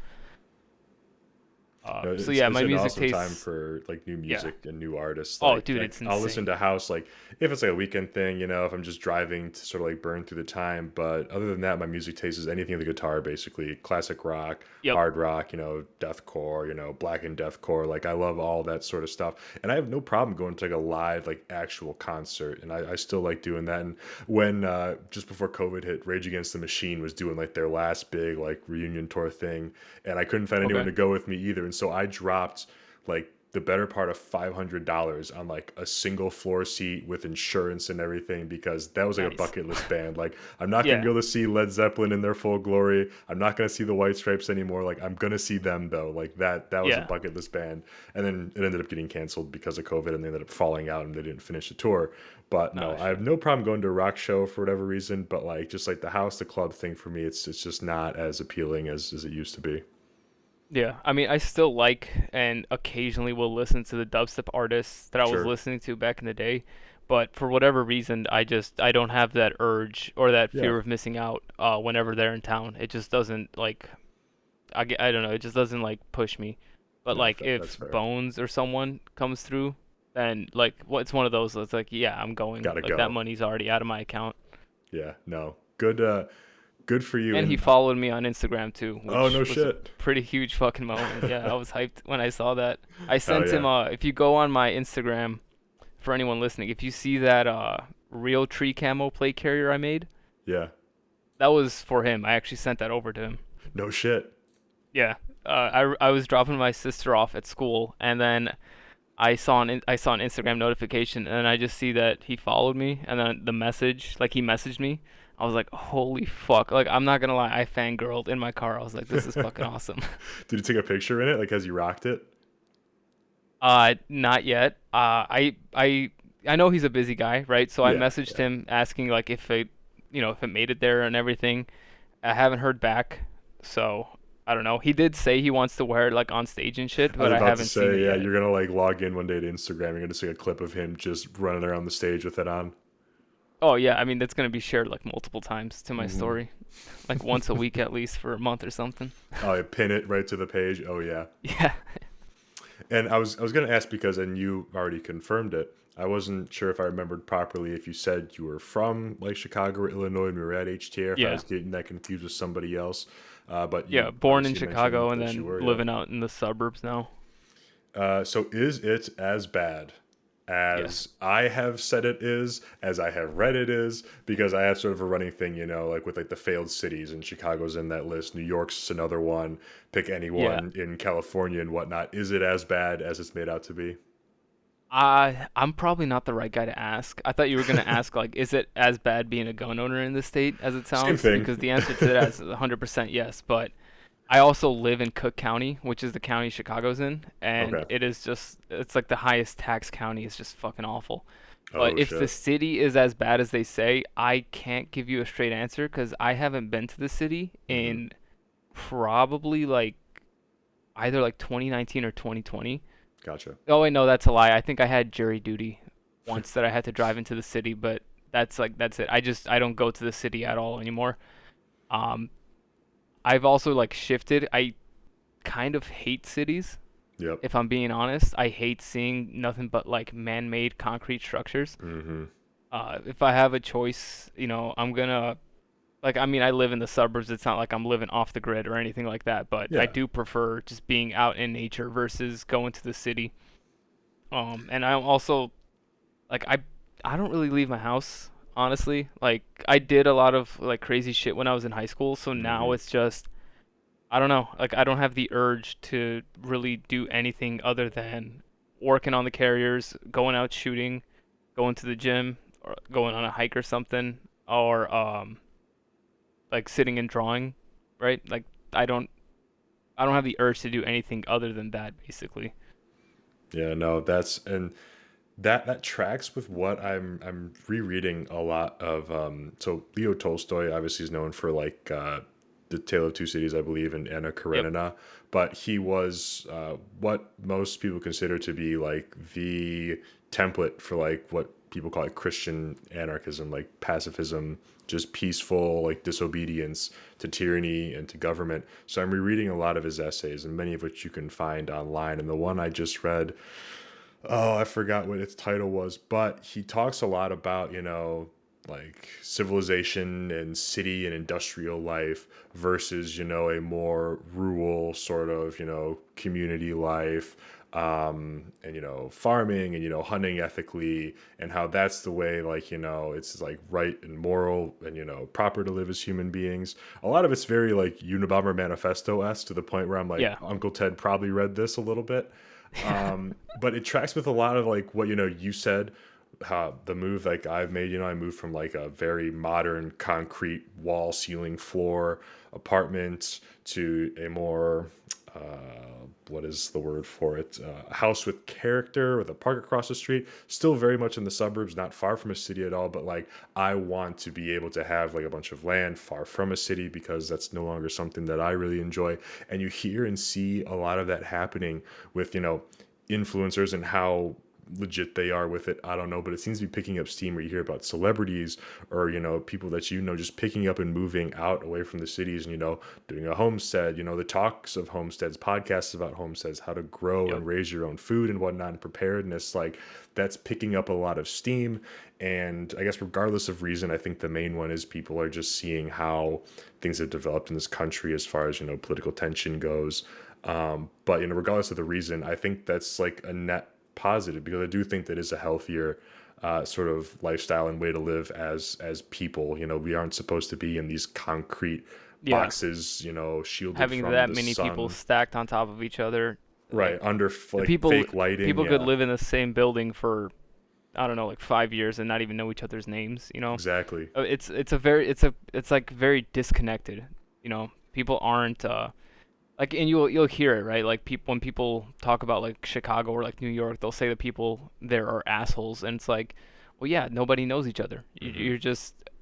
So It's yeah, it's my an music awesome time tastes, for like new yeah. music and new artists. Oh, Like dude, it's I'll listen insane. to house like if it's like a weekend thing, if I'm just driving to sort of like burn through the time. But other than that, my music taste is anything with the guitar, basically classic rock, Yep. hard rock, deathcore, black and deathcore. Like I love all that sort of stuff, and I have no problem going to like a live like actual concert, and I still like doing that. And when just before COVID hit, Rage Against the Machine was doing like their last big like reunion tour thing, and I couldn't find anyone Okay. to go with me either, and so I dropped like the better part of $500 on like a single floor seat with insurance and everything, because that was like a Nice. bucket list band. Like, I'm not gonna Yeah. go to see Led Zeppelin in their full glory. I'm not gonna see the White Stripes anymore. Like, I'm gonna see them though. Like, that was a Yeah. bucket list band. And then it ended up getting canceled because of COVID, and they ended up falling out and they didn't finish the tour. But no, Oh I have shit. no problem going to a rock show for whatever reason. But like, just like the house, the club thing for me, it's just not as appealing as it used to be. Yeah. I mean, I still like and occasionally will listen to the dubstep artists that I was Sure. listening to back in the day, but for whatever reason, I don't have that urge or that Yeah. fear of missing out whenever they're in town. It just doesn't like I don't know, it just doesn't like push me. But No, like that's if fair. Bones or someone comes through, then like well, it's one of those that's like, yeah, I'm going. Gotta Like that go. money's already out of my account. Yeah. No. Good. Good for you. And he And followed me on Instagram too, oh no which was a shit. pretty huge fucking moment. Yeah, I was hyped when I saw that. I Hell sent him yeah. if you go on my Instagram for anyone listening, if you see that real tree camo plate carrier I made, Yeah. that was for him. I actually sent that over to him. No shit. Yeah. I was dropping my sister off at school, and then I saw an Instagram notification, and I just see that he followed me, and then the message, like he messaged me. I was like, holy fuck! Like I'm not gonna lie, I fangirled in my car. I was like, this is fucking awesome. Did you take a picture in it? Like, as you rocked it? Not yet. I know he's a busy guy, right? So I Yeah. messaged Yeah. him asking like if it, if it made it there and everything. I haven't heard back, so I don't know. He did say he wants to wear it like on stage and shit, I was but I about to haven't seen say, it yeah, yet. you're gonna like log in one day to Instagram. You're gonna see a clip of him just running around the stage with it on. Oh yeah, I mean that's gonna be shared like multiple times to my Hmm. story, like once a week at least for a month or something. Oh, I pin it right to the page. Oh yeah. Yeah. And I was gonna ask because, and you already confirmed it. I wasn't sure if I remembered properly if you said you were from like Chicago or Illinois when we were at HTA, or if I Yeah. was getting that confused with somebody else. But Yeah, you born in obviously mentioned Chicago and that you then were, yeah. living out in the suburbs now. So is it as bad as Yes. I have said it is, as I have read it is? Because I have sort of a running thing, like with like the failed cities, and Chicago's in that list. New York's another one. Pick Yeah. anyone in California and whatnot. Is it as bad as it's made out to be? I'm probably not the right guy to ask. I thought you were gonna ask like, is it as bad being a gun owner in this state as it Same sounds? thing. Because the answer to that is 100% yes. But I also live in Cook County, which is the county Chicago's in, and Okay. it's like the highest tax county. It's just fucking awful. But Oh if the shit. city is as bad as they say, I can't give you a straight answer because I haven't been to the city Hmm. in probably like either like 2019 or 2020. Gotcha. Oh wait, no, that's a lie. I think I had jury duty once that I had to drive into the city, but that's it. I don't go to the city at all anymore. Um, I've also like shifted. I kind of hate cities, Yep. if I'm being honest. I hate seeing nothing but like man-made concrete structures. Hmm. If I have a choice, I'm gonna like I mean I live in the suburbs. It's not like I'm living off the grid or anything like that, but I Yeah. do prefer just being out in nature versus going to the city. And I'm also like I don't really leave my house, honestly. Like I did a lot of like crazy shit when I was in high school, so now Hmm. it's just I don't know. Like I don't have the urge to really do anything other than working on the carriers, going out shooting, going to the gym, or going on a hike or something, or like sitting and drawing, right? Like I don't I don't have the urge to do anything other than that basically. Yeah. No, that's and that tracks with what I'm rereading a lot of. So Leo Tolstoy obviously is known for like the Tale of Two Cities, I believe, and Anna Yep. Karenina, but he was what most people consider to be like the template for like what people call like Christian anarchism, like pacifism, just peaceful like disobedience to tyranny and to government. So I'm rereading a lot of his essays, and many of which you can find online. And the one I just read, oh, I forgot what its title was, but he talks a lot about, like civilization and city and industrial life versus, a more rural sort of, community life, and, farming and, hunting ethically, and how that's the way, like, it's like right and moral and, proper to live as human beings. A lot of it's very like Unabomber Manifesto esque, to the point where I'm like, Yeah. Uncle Ted probably read this a little bit. But it tracks with a lot of like what you said, the move like I've made. I moved from like a very modern concrete wall, ceiling, floor apartment to a more what is the word for it? A house with character with a park across the street. Still very much in the suburbs, not far from a city at all. But like I want to be able to have like a bunch of land far from a city because that's no longer something that I really enjoy. And you hear and see a lot of that happening with influencers and how legit they are with it. I don't know, but it seems to be picking up steam where you hear about celebrities or, people that just picking up and moving out away from the cities and, doing a homestead, the talks of homesteads, podcasts about homesteads, how to grow Yep. and raise your own food and whatnot, and preparedness. Like that's picking up a lot of steam. And I guess regardless of reason, I think the main one is people are just seeing how things have developed in this country as far as, political tension goes. But regardless of the reason, I think that's like a net positive because I do think that is a healthier sort of lifestyle and way to live as people. We aren't supposed to be in these concrete Yeah. boxes, shielded Having from that the many people sun, stacked on top of each other, right? like Under the like people fake lighting, people could yeah, live in the same building for I don't know, like 5 years and not even know each other's names, you know? exactly. It's like very disconnected, you know? People aren't like, and you'll hear it, right? Like people when people talk about like Chicago or like New York, they'll say the people there are assholes, and it's like, well, yeah, nobody knows each other. Hmm.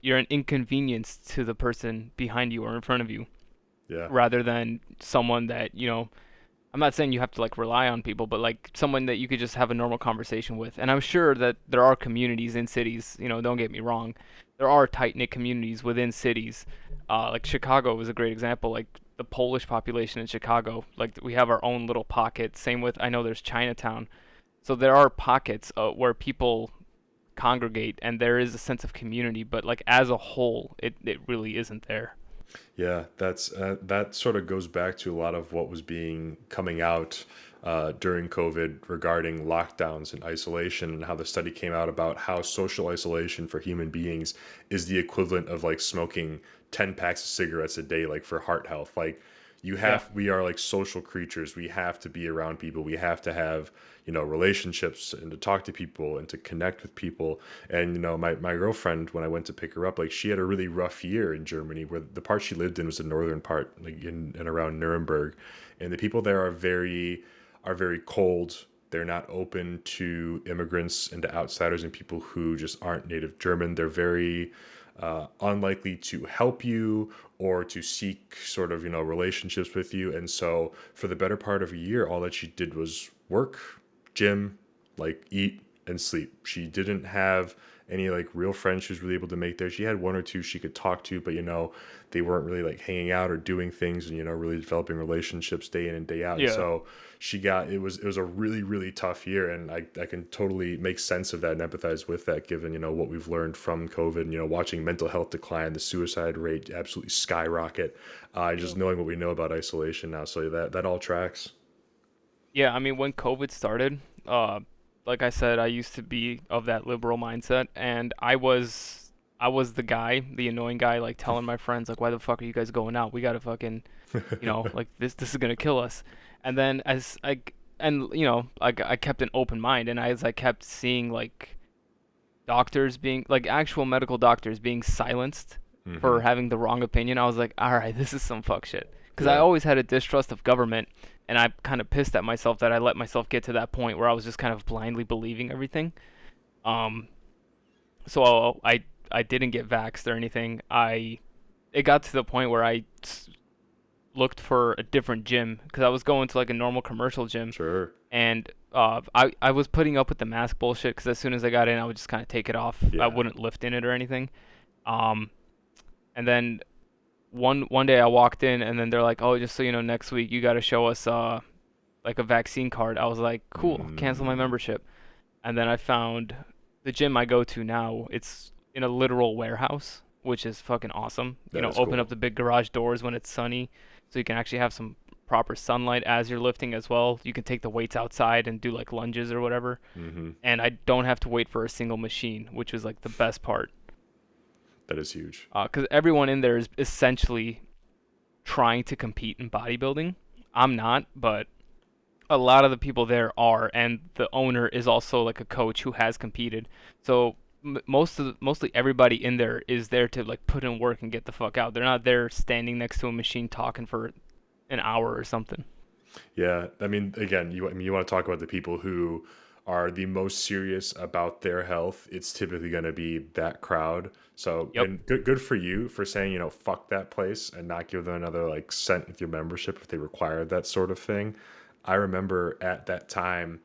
You're an inconvenience to the person behind you or in front of you, Yeah. rather than someone that I'm not saying you have to like rely on people, but like someone that you could just have a normal conversation with. And I'm sure that there are communities in cities, don't get me wrong. There are tight knit communities within cities. Like Chicago is a great example. Like the Polish population in Chicago, like we have our own little pocket. Same with, I know there's Chinatown. So there are pockets where people congregate and there is a sense of community, but like as a whole, it really isn't there. Yeah, that sort of goes back to a lot of what was being coming out during COVID regarding lockdowns and isolation, and how the study came out about how social isolation for human beings is the equivalent of like smoking 10 packs of cigarettes a day, like for heart health. Like Yeah. we are like social creatures. We have to be around people. We have to have, relationships and to talk to people and to connect with people. And, my girlfriend, when I went to pick her up, like she had a really rough year in Germany where the part she lived in was the northern part, like in and around Nuremberg. And the people there are very cold. They're not open to immigrants and to outsiders and people who just aren't native German. They're very unlikely to help you or to seek sort of relationships with you. And so for the better part of a year, all that she did was work, gym, like eat and sleep. She didn't have any like real friends she was really able to make there. She had one or two she could talk to, but they weren't really like hanging out or doing things and really developing relationships day in and day out. And Yeah. so it was a really really tough year, and I can totally make sense of that and empathize with that given what we've learned from COVID and watching mental health decline, the suicide rate absolutely skyrocket, just Yep. knowing what we know about isolation now. So that all tracks. Yeah, I mean, when COVID started, like I said, I used to be of that liberal mindset, and I was the guy, the annoying guy, like telling my friends, like, why the fuck are you guys going out? We gotta fucking, like this is gonna kill us. And then I kept an open mind, and as I kept seeing like doctors being like actual medical doctors being silenced Hmm. for having the wrong opinion, I was like, all right, this is some fuck shit. Because I Yeah. always had a distrust of government, and I kind of pissed at myself that I let myself get to that point where I was just kind of blindly believing everything. Um, so I didn't get vaxxed or anything. It got to the point where looked for a different gym because I was going to like a normal commercial gym, Sure. and I was putting up with the mask bullshit because as soon as I got in, I would just kind of take it off. I Yeah. wouldn't lift in it or anything. Um, and then one day I walked in, and then they're like, "Oh, just so you know, next week you got to show us like a vaccine card." I was like, "Cool, cancel my Mm, membership." And then I found the gym I go to now. It's in a literal warehouse, which is fucking awesome. that is Open up cool. the big garage doors when it's sunny, so you can actually have some proper sunlight as you're lifting as well. You can take the weights outside and do like lunges or whatever. Hmm. And I don't have to wait for a single machine, which was like the best part. That is huge. Because everyone in there is essentially trying to compete in bodybuilding. I'm not, but A lot of the people there are, and the owner is also like a coach who has competed. So mostly everybody in there is there to like put in work and get the fuck out. They're not there standing next to a machine talking for an hour or something. Yeah, I mean, again, you want to talk about the people who are the most serious about their health. It's typically going to be that crowd. So, Yep. and good for you for saying, fuck that place and not give them another like cent with your membership if they require that sort of thing. I remember at that time.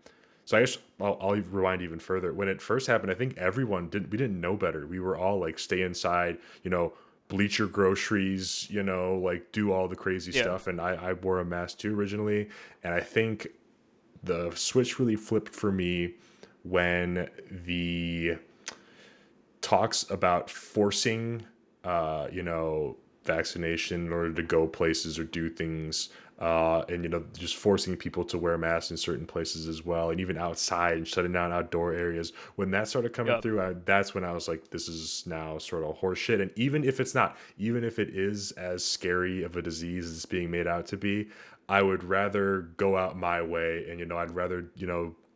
So I'll rewind even further. When it first happened, I think everyone didn't. We didn't know better. We were all like, stay inside. Bleach your groceries, like do all the crazy Yeah. stuff. And I wore a mask too originally. And I think the switch really flipped for me when the talks about forcing, vaccination in order to go places or do things, and just forcing people to wear masks in certain places as well, and even outside and shutting down outdoor areas. When that started coming Yep. through, that's when I was like, this is now sort of horseshit. And even if it's not, even if it is as scary of a disease as it's being made out to be, I would rather go out my way, and I'd rather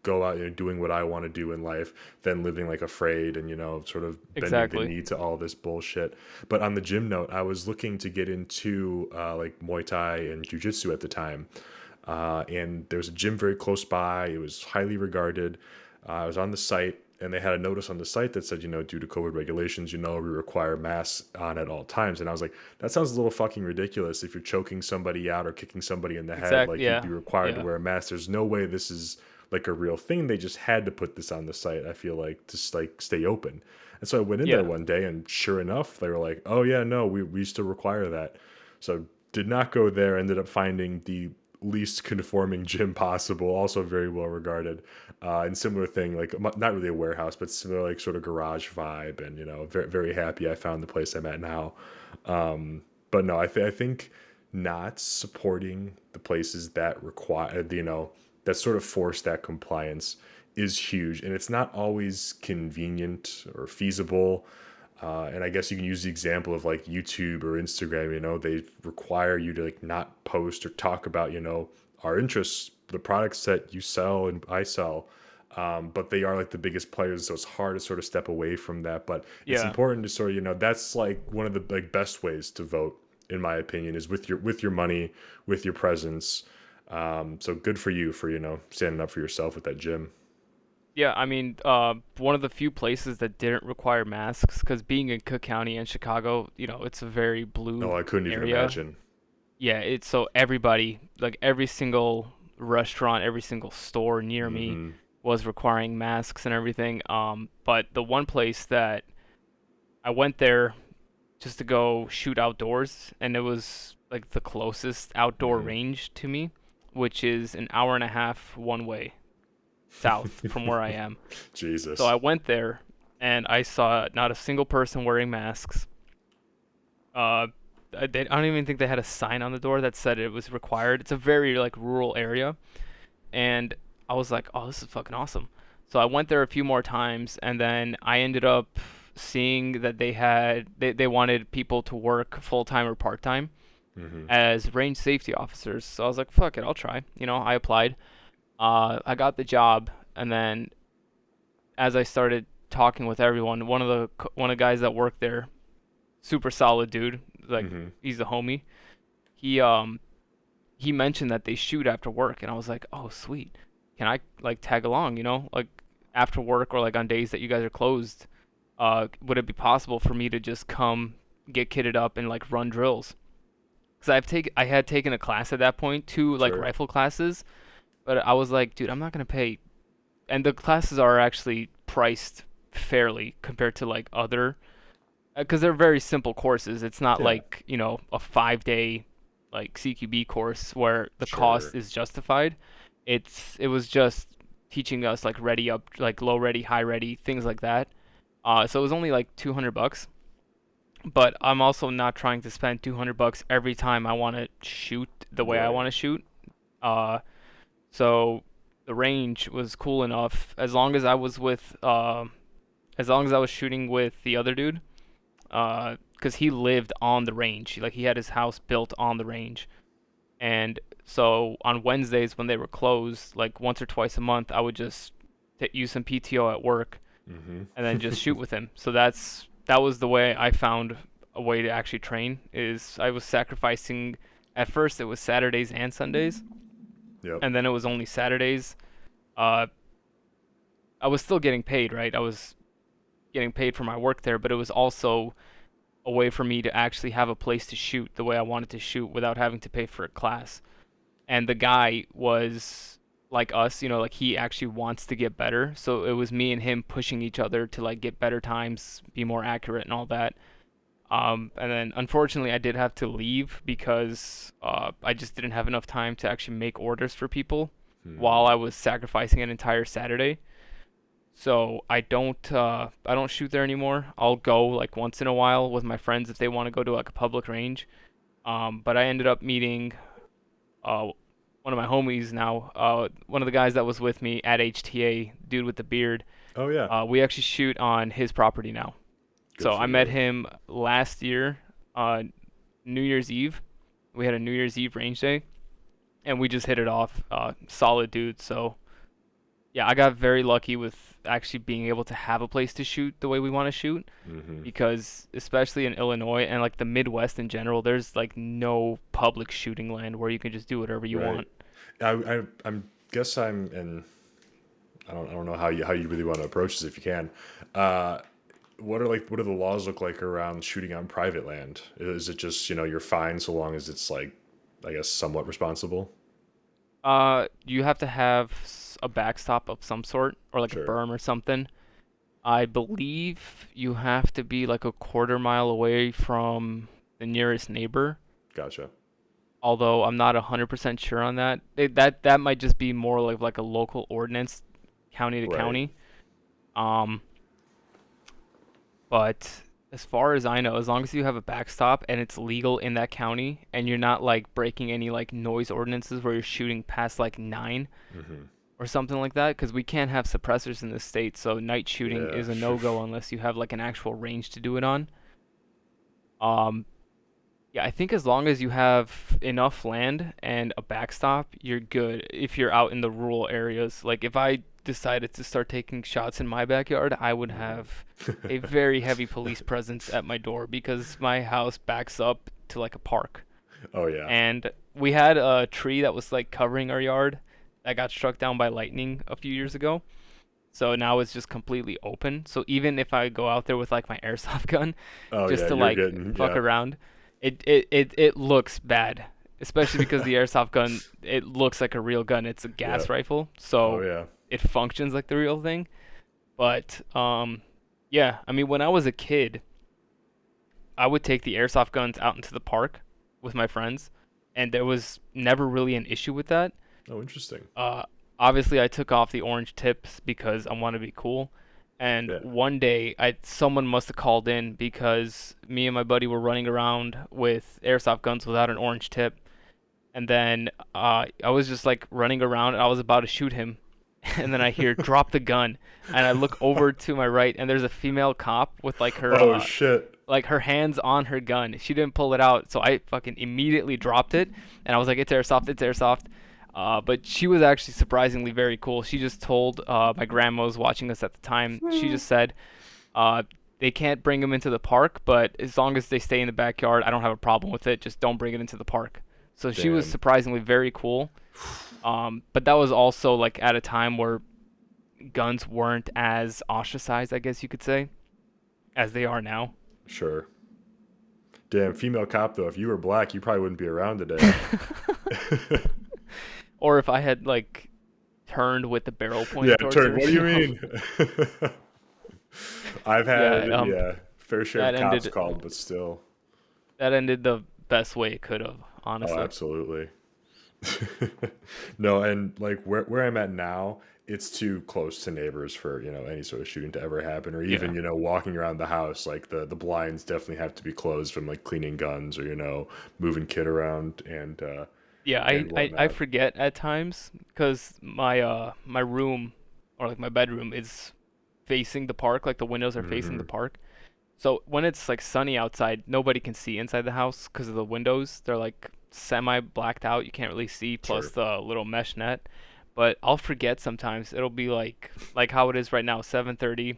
go out doing what I want to do in life than living like afraid and sort of bending the Exactly. knee to all this bullshit. But on the gym note, I was looking to get into like Muay Thai and Jiu-Jitsu at the time, and there was a gym very close by. It was highly regarded. I was on the site, and they had a notice on the site that said, due to COVID regulations, we require masks on at all times. And I was like, that sounds a little fucking ridiculous. If you're choking somebody out or kicking somebody in the head, Exactly. like you'd be Yeah. required to Yeah. wear a mask. There's no way this is like a real thing. They just had to put this on the site, I feel like, to like stay open. And so I went in there Yeah. one day, and sure enough, they were like, oh yeah, no, we still require that. So did not go there, ended up finding the least conforming gym possible, also very well regarded, and similar thing, like not really a warehouse, but similar like sort of garage vibe. And very, very happy I found the place I'm at now. But no, I think not supporting the places that require, that sort of force that compliance is huge, and it's not always convenient or feasible. And I guess you can use the example of like YouTube or Instagram. They require you to like not post or talk about our interests, the products that you sell and I sell. But they are like the biggest players, so it's hard to sort of step away from that. But it's Yeah. important to sort of that's like one of the like best ways to vote, in my opinion, is with your money, with your presence. So good for you for standing up for yourself with that gym. Yeah, I mean, one of the few places that didn't require masks, because being in Cook County and Chicago, it's a very Oh, blue I couldn't even area. imagine. Yeah, it's so everybody, like every single restaurant, every single store near me Hmm. was requiring masks and everything. But the one place that I went there just to go shoot outdoors, and it was like the closest outdoor Hmm. range to me, which is an hour and a half one way south from where I am. So I Jesus. went there and I saw not a single person wearing masks. Uh, I don't even think they had a sign on the door that said it was required. It's a very like rural area, and I was like, oh, this is fucking awesome. So I went there a few more times, and then I ended up seeing that they wanted people to work full time or part time Hmm. as range safety officers. So I was like, fuck it, I'll try. I applied. I got the job, and then as I started talking with everyone, one of the guys that worked there, super solid dude, like Hmm. he's a homie. He mentioned that they shoot after work, and I was like, oh sweet, can I like tag along? Like after work or like on days that you guys are closed. Would it be possible for me to just come get kitted up and like run drills? Because I had taken a class at that point, two like Sure. rifle classes, but I was like, dude, I'm not gonna pay. And the classes are actually priced fairly compared to like other, because they're very simple courses. It's not Yeah. like a 5 day like CQB course where the cost Sure. is justified. It was just teaching us like ready up, like low ready, high ready, things like that. So it was only like $200, but I'm also not trying to spend $200 every time I want to shoot the way I Right. want to shoot. Uh, so the range was cool enough as long as I was shooting with the other dude, because he lived on the range. Like he had his house built on the range, and So on Wednesdays when they were closed, like once or twice a month, I would just use some PTO at work Mm-hmm. and then just shoot with him. So that was the way I found a way to actually train. Is I was sacrificing. At first, it was Saturdays and Sundays, Yep. and then it was only Saturdays. Uh, I was still getting paid, right? I was getting paid for my work there, but it was also a way for me to actually have a place to shoot the way I wanted to shoot without having to pay for a class. And the guy was like us, like he actually wants to get better. So it was me and him pushing each other to like get better times, be more accurate and all that. And then unfortunately I did have to leave because I just didn't have enough time to actually make orders for people while Hmm. I was sacrificing an entire Saturday. So I don't shoot there anymore. I'll go like once in a while with my friends if they want to go to like a public range. But I ended up meeting uh, one of my homies now, one of the guys that was with me at HTA, dude with the beard. Oh yeah. We actually shoot on his property now. Good So for I met you. him last year, uh, New Year's Eve. We had a New Year's Eve range day, and we just hit it off. Solid dude. So yeah, I got very lucky with actually being able to have a place to shoot the way we want to shoot Mm-hmm. because especially in Illinois and like the Midwest in general, there's like no public shooting land where you can just do whatever you Right. want. I'm guess I'm and I don't know how you really want to approach this if you can. Uh, what do the laws look like around shooting on private land? Is it just you're fine so long as it's like I guess somewhat responsible? You have to have a backstop of some sort or like a Sure. berm or something. I believe you have to be like a quarter mile away from the nearest neighbor, Gotcha. although I'm not 100% sure on that. That might just be more like a local ordinance, county to Right. county. Um, but as far as I know, as long as you have a backstop and it's legal in that county and you're not like breaking any like noise ordinances where you're shooting past like 9 Mm-hmm. or something like that, because we can't have suppressors in this state, so night shooting Yeah. is a no-go unless you have like an actual range to do it on. Um, yeah, I think as long as you have enough land and a backstop, you're good if you're out in the rural areas. Like if I decided to start taking shots in my backyard, I would have a very heavy police presence at my door because my house backs up to like a park. Oh yeah. And we had a tree that was like covering our yard that got struck down by lightning a few years ago. So now it's just completely open. So even if I go out there with like my airsoft gun Oh just yeah. to You're like getting fuck yeah. around, it looks bad. Especially because the airsoft gun, it looks like a real gun. It's a gas Yep. rifle, Oh so yeah. it functions like the real thing. But yeah, I mean when I was a kid, I would take the airsoft guns out into the park with my friends, and there was never really an issue with that. Oh interesting. Uh, Obviously, I took off the orange tips because I want to be cool. And Yeah. one day, someone must have called in because me and my buddy were running around with airsoft guns without an orange tip. And then I was just like running around, and I was about to shoot him. And then I hear drop the gun, and I look over to my right, and there's a female cop with Oh shit. like her hands on her gun. She didn't pull it out, so I fucking immediately dropped it, and I was like, "It's airsoft, it's airsoft." But she was actually surprisingly very cool. She just told my grandma was watching us at the time. She just said, uh, "They can't bring them into the park, but as long as they stay in the backyard, I don't have a problem with it. Just don't bring it into the park." So she was Damn. surprisingly very cool. But that was also like at a time where guns weren't as ostracized, I guess you could say, as they are now. Sure. Damn, female cop though. If you were black, you probably wouldn't be around today. Or if I had like turned with the barrel Yeah, pointed towards turn. her, What do you mean? I've Yeah, had fair share of that cops ended called, but still. that ended the best way it could have, Oh, honestly. absolutely. No, and like where I'm at now, it's too close to neighbors for, any sort of shooting to ever happen or even, Yeah. walking around the house, like the blinds definitely have to be closed from like cleaning guns or, moving kid around Yeah, and I whatnot. forget at times because my room or like my bedroom is facing the park, like the windows are facing the Hmm. park. So when it's like sunny outside, nobody can see inside the house because of the windows. They're like semi blacked out. You can't really see, plus Sure. the little mesh net. But I'll forget sometimes. It'll be like how it is right now, 7:30.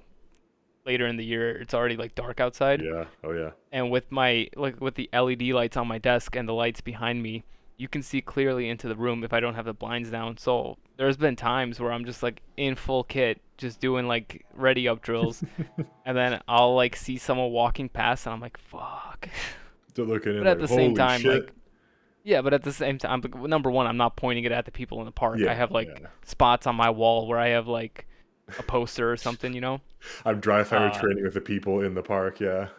Later in the year, it's already like dark outside. Yeah. Oh yeah. And with my like with the LED lights on my desk and the lights behind me, you can see clearly into the room if I don't have the blinds down. So there's been times where I'm just like in full kit, just doing like ready up drills, and then I'll like see someone walking past, and I'm like, fuck. They're looking But in at like, the same holy time, shit. like, yeah, but at the same time, like, number one, I'm not pointing it at the people in the park. I Yeah. have like Yeah. spots on my wall where I have like a poster or something, you know? I'm dry fire Uh, training with the people in the park. Yeah.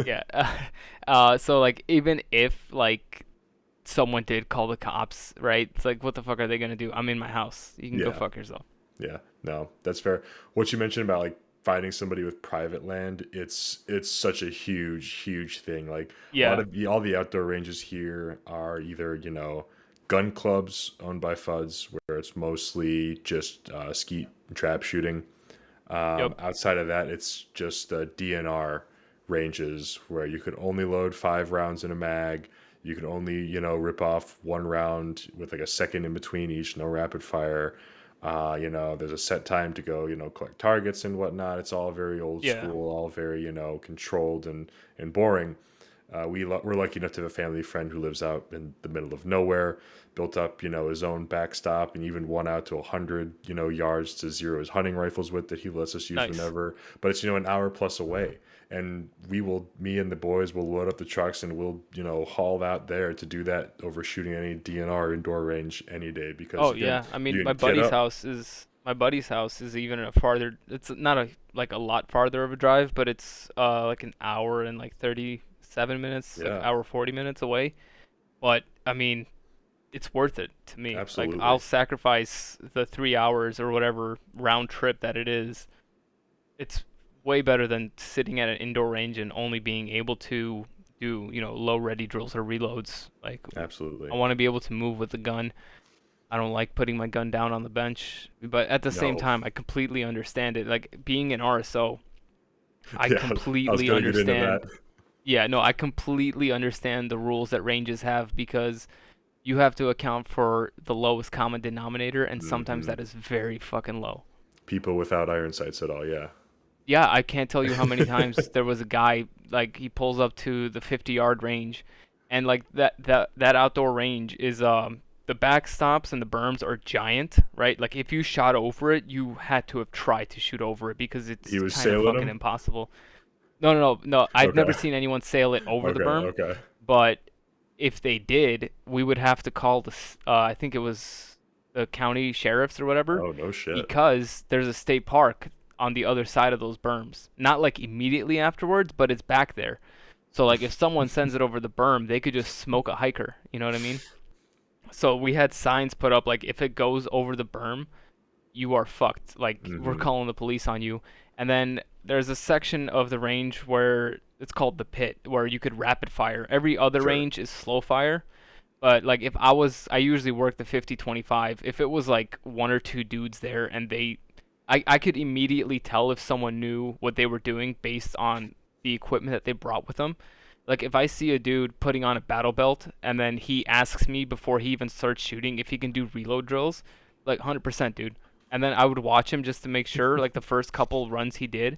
yeah. So like even if like someone did call the cops, right? It's like, what the fuck are they gonna do? I'm in my house. You can go Yeah. fuck yourself. Yeah, no, that's fair. What you mentioned about like finding somebody with private land, it's such a huge thing. Like a lot Yeah. of all the outdoor ranges here are either, gun clubs owned by FUDs where it's mostly just skeet and trap shooting. Yep. Outside of that, it's just DNR ranges where you could only load 5 rounds in a mag. You can only, rip off 1 round with like a second in between each, no rapid fire. There's a set time to go, collect targets and whatnot. It's all very old Yeah. school, all very, controlled and boring. We're lucky enough to have a family friend who lives out in the middle of nowhere, built up, his own backstop, and even one out to 100, yards to zero his hunting rifles with that he lets us use Nice. whenever. But it's, an hour plus away. And me and the boys will load up the trucks and we'll, haul out there to do that over shooting any DNR indoor range any day because, Oh again, yeah. I mean, you can get up. my buddy's house is even a farther. It's not a like a lot farther of a drive, but it's like an hour and like 37 minutes, like Yeah, hour 40 minutes away. But I mean, it's worth it to me. Like I'll absolutely. sacrifice the 3 hours or whatever round trip that it is. It's way better than sitting at an indoor range and only being able to do, low ready drills or reloads. Like Absolutely. I want to be able to move with the gun. I don't like putting my gun down on the bench, but at the same No. time, I completely understand it. Like being an RSO, I Yeah, I was completely going to get into that. understand. Yeah, no, I completely understand the rules that ranges have because you have to account for the lowest common denominator, and sometimes Hmm. that is very fucking low. People without iron sights at all, yeah. Yeah, I can't tell you how many times there was a guy like he pulls up to the 50-yard range, and like that outdoor range is the backstops and the berms are giant, right? Like if you shot over it, you had to have tried to shoot over it because He it's was kind of sailing fucking them? impossible. No. I've Okay. never seen anyone sail it over the Okay, berm, okay. but if they did, we would have to call I think it was the county sheriffs or whatever, Oh, no shit. because there's a state park on the other side of those berms. Not like immediately afterwards, but it's back there. So like if someone sends it over the berm, they could just smoke a hiker. You know what I mean? So we had signs put up like if it goes over the berm, you are fucked. Like we're Hmm. calling the police on you. And then there's a section of the range where it's called the pit, where you could rapid fire. Every other Sure. range is slow fire. But like if I usually work the 50-25. If it was like one or two dudes there and I could immediately tell if someone knew what they were doing based on the equipment that they brought with them. Like if I see a dude putting on a battle belt and then he asks me before he even starts shooting if he can do reload drills, like 100% dude. And then I would watch him just to make sure, like the first couple runs he did.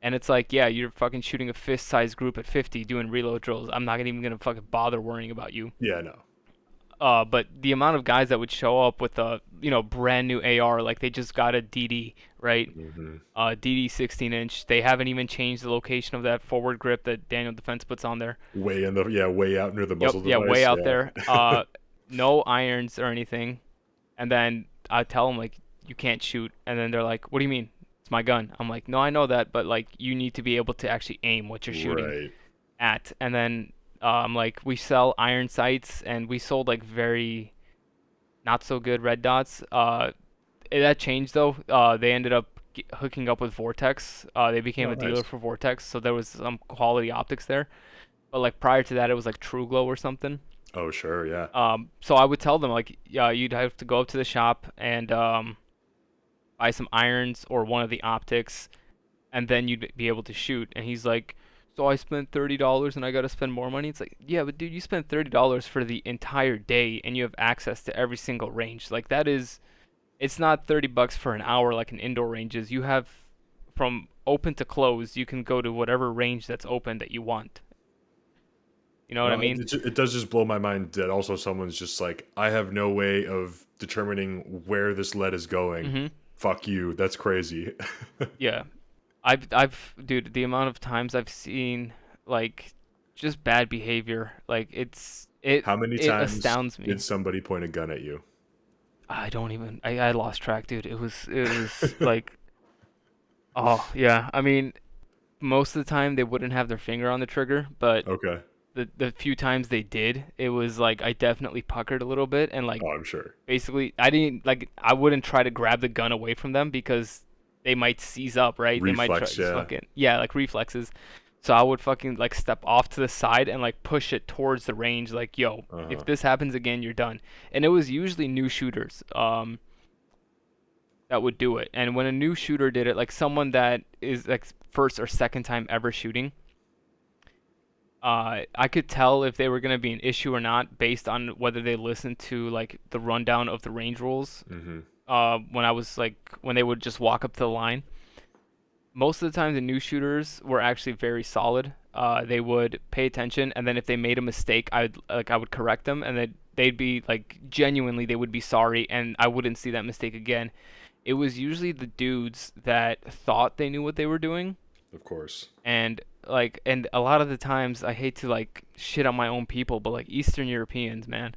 And it's like, yeah, you're fucking shooting a fist-sized group at 50 doing reload drills. I'm not even gonna fucking bother worrying about you. Yeah, no. But the amount of guys that would show up with a brand new AR, like they just got a DD, right? Hmm. DD 16-inch. They haven't even changed the location of that forward grip that Daniel Defense puts on there. Way out near the Yep, muzzle yeah, way device. out Yeah. there. No irons or anything. And then I tell them like you can't shoot, and then they're like, "What do you mean? It's my gun." I'm like, "No, I know that, but like you need to be able to actually aim what you're shooting Right. at." And then like we sell iron sights, and we sold like very not so good red dots. That changed though. They ended up hooking up with Vortex. They became Oh, a dealer nice. for Vortex, so there was some quality optics there. But like prior to that, it was like True Glow or something. Oh, sure, yeah. So I would tell them like, yeah, you'd have to go up to the shop and buy some irons or one of the optics, and then you'd be able to shoot. And he's like, so I spent $30 and I got to spend more money. It's like, yeah, but dude, you spent $30 for the entire day and you have access to every single range. Like that is, it's not $30 for an hour like an indoor range is. You have from open to close, you can go to whatever range that's open that you want. You know what I No, mean? it does just blow my mind that also someone's just like, I have no way of determining where this lead is going. Mhm. Fuck you. That's crazy. Yeah. Dude, the amount of times I've seen like just bad behavior, like How many it times astounds did me. somebody point a gun at you? I lost track, dude. It was like, oh yeah. I mean, most of the time they wouldn't have their finger on the trigger, but Okay. the few times they did, it was like I definitely puckered a little bit and like Oh, I'm sure. basically I wouldn't try to grab the gun away from them because they might seize up, right? They might try Reflex, just yeah. fucking yeah, like reflexes. So I would fucking like step off to the side and like push it towards the range like, yo, if Uh-huh. this happens again, you're done. And it was usually new shooters that would do it. And when a new shooter did it, like someone that is like first or second time ever shooting, I could tell if they were gonna be an issue or not based on whether they listened to like the rundown of the range rules. Mm-hmm. When I was like when they would just walk up to the line. Most of the time, the new shooters were actually very solid. They would pay attention, and then if they made a mistake, I would correct them, and then they'd be like genuinely they would be sorry, and I wouldn't see that mistake again. It was usually the dudes that thought they knew what they were doing, Of course. and a lot of the times I hate to like shit on my own people, but like Eastern Europeans, man,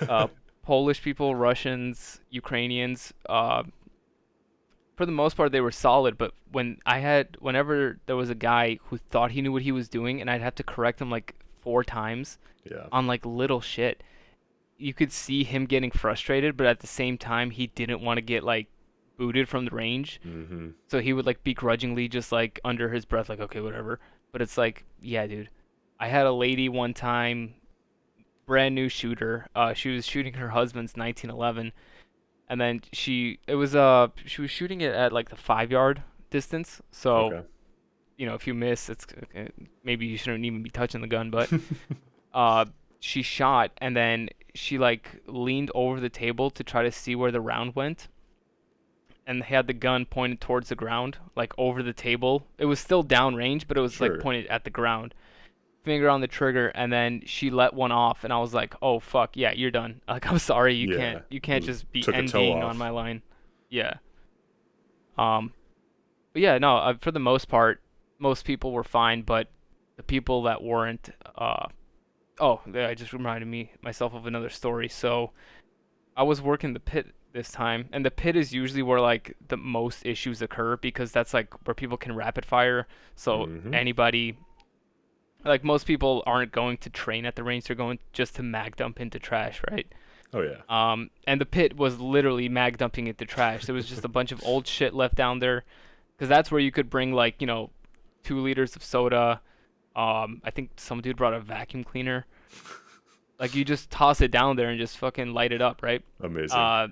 uh, Polish people, Russians, Ukrainians, for the most part they were solid, but whenever there was a guy who thought he knew what he was doing and I'd have to correct him like 4 times Yeah. on like little shit, you could see him getting frustrated, but at the same time he didn't want to get like booted from the range. Mm-hmm. So he would like begrudgingly just like under his breath like okay, whatever. But it's like, yeah, dude. I had a lady one time, brand new shooter. She was shooting her husband's 1911, and then she was shooting it at like the 5 yard distance. So Okay. if you miss, it's okay, maybe you shouldn't even be touching the gun. But uh, she shot and then she like leaned over the table to try to see where the round went, and had the gun pointed towards the ground, like over the table. It was still downrange, but it was like Sure. pointed at the ground. Finger on the trigger, and then she let one off, and I was like, "Oh fuck, yeah, you're done." Like, I'm sorry, Yeah. you can't just be Took a toe NGing on off. my line. Yeah. Um. But yeah, no. For the most part, most people were fine, but the people that weren't. Oh, yeah, I just reminded myself of another story. So I was working the pit this time, and the pit is usually where like the most issues occur because that's like where people can rapid fire. So Mm-hmm. anybody, like most people aren't going to train at the range; they're going just to mag dump into trash, right? Oh yeah. And the pit was literally mag dumping into trash. There was just a bunch of old shit left down there, because that's where you could bring like 2 liters of soda. I think some dude brought a vacuum cleaner. Like you just toss it down there and just fucking light it up, right? Amazing. Uh,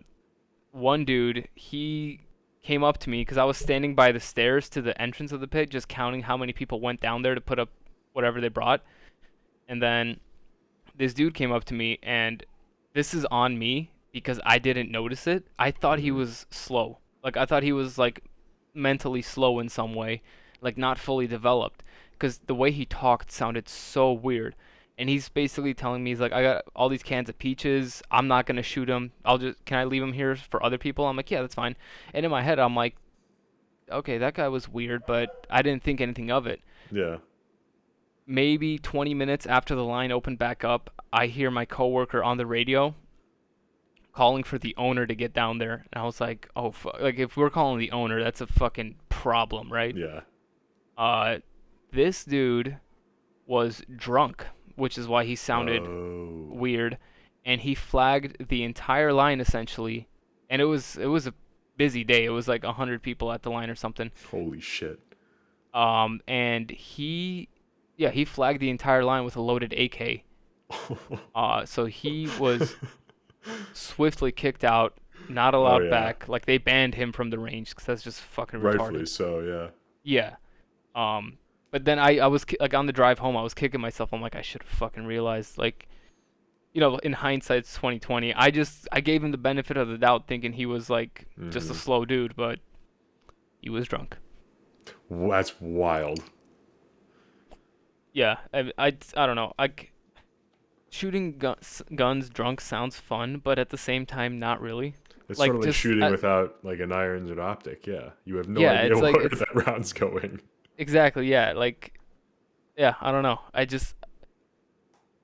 One dude, he came up to me because I was standing by the stairs to the entrance of the pit, just counting how many people went down there to put up whatever they brought. And then this dude came up to me, and this is on me because I didn't notice it. I thought he Mm-hmm. was slow. Like I thought he was like mentally slow in some way, like not fully developed. Because the way he talked sounded so weird. And he's basically telling me, he's like, I got all these cans of peaches. I'm not gonna shoot them. Can I leave them here for other people? I'm like, yeah, that's fine. And in my head, I'm like, okay, that guy was weird, but I didn't think anything of it. Yeah. Maybe 20 minutes after the line opened back up, I hear my coworker on the radio calling for the owner to get down there. And I was like, oh, like if we're calling the owner, that's a fucking problem, right? Yeah. Uh, this dude was drunk, which is why he sounded Oh. weird, and he flagged the entire line essentially. And it was a busy day. It was like 100 people at the line or something. Holy shit. And he flagged the entire line with a loaded AK. So he was swiftly kicked out, not Oh allowed yeah. back. Like they banned him from the range because that's just fucking Rightfully retarded. so, yeah. Yeah. Um, But then I was like on the drive home, I was kicking myself. I'm like, I should have fucking realized. Like, in hindsight, it's 2020. I gave him the benefit of the doubt, thinking he was like just a Hmm. slow dude, but he was drunk. That's wild. Yeah, I don't know. Shooting guns drunk sounds fun, but at the same time, not really. It's sort Like of like just shooting without like an irons or optic. Yeah, you have no yeah, idea it's like where it's that round's going. exactly yeah. Like yeah, I don't know.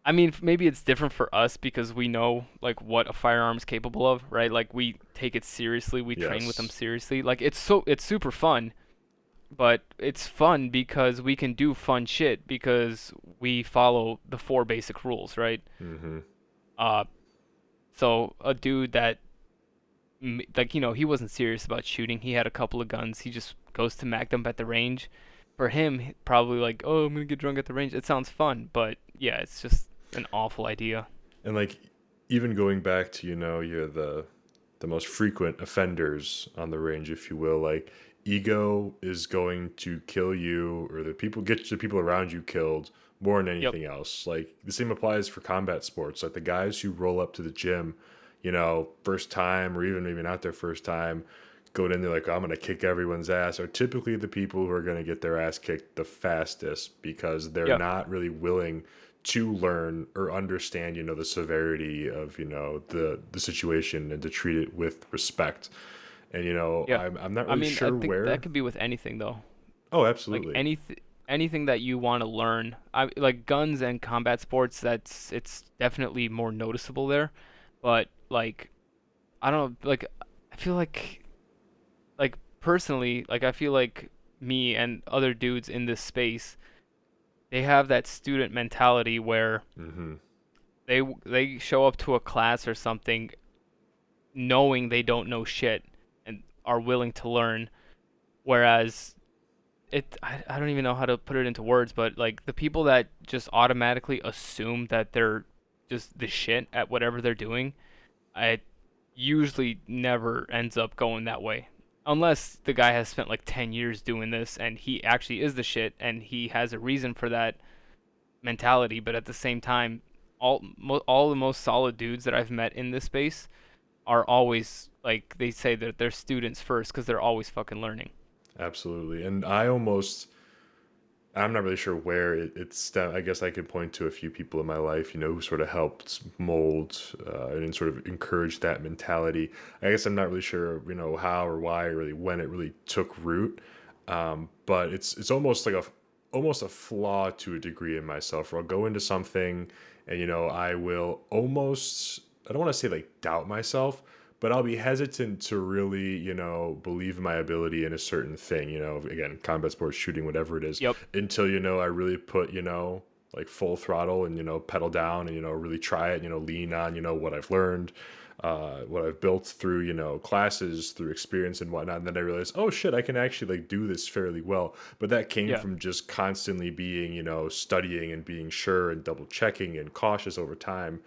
I mean, maybe it's different for us because we know like what a firearm is capable of, right? Like we take it seriously, we train with them Yes. seriously. Like it's super fun, but it's fun because we can do fun shit because we follow the four basic rules, right? Hmm. Uh, so a dude that like he wasn't serious about shooting. He had a couple of guns. He just goes to mag them at the range. For him, probably like, oh, I'm gonna get drunk at the range. It sounds fun, but yeah, it's just an awful idea. And like even going back to you're the most frequent offenders on the range, if you will. Like ego is going to kill you, or the people around you killed more than Yep. anything else. Like the same applies for combat sports. Like the guys who roll up to the gym, first time or even maybe not their first time, going in there like I'm gonna kick everyone's ass, are typically the people who are gonna get their ass kicked the fastest because they're Yeah. not really willing to learn or understand, the severity of, the situation and to treat it with respect. And Yeah. I'm not I really mean, I sure think that where. could be with anything though. Oh, Like absolutely. anything that you want to learn. I like guns and combat sports. It's definitely more noticeable there. But like I don't know. Like I feel like personally, like I feel like me and other dudes in this space, they have that student mentality where Hmm. they show up to a class or something knowing they don't know shit and are willing to learn, whereas I don't even know how to put it into words, but like the people that just automatically assume that they're just the shit at whatever they're doing, it usually never ends up going that way. Unless the guy has spent like 10 years doing this and he actually is the shit and he has a reason for that mentality, but at the same time, all the most solid dudes that I've met in this space are always like they say that they're students first because they're always fucking learning. Absolutely. And I'm not really sure where I guess I could point to a few people in my life, who sort of helped mold and sort of encourage that mentality. I guess I'm not really sure, how or why or really when it really took root. But it's almost a flaw to a degree in myself. Where I'll go into something and I will almost, I don't want to say like doubt myself, but I'll be hesitant to really, believe in my ability in a certain thing, again, combat sports, shooting, whatever it is, Yep. until, I really put, like full throttle and, pedal down and, really try it, lean on, what I've learned, what I've built through, classes, through experience and whatnot. And then I realized, oh shit, I can actually like do this fairly well. But that came Yeah. from just constantly being, studying and being sure and double checking and cautious over time.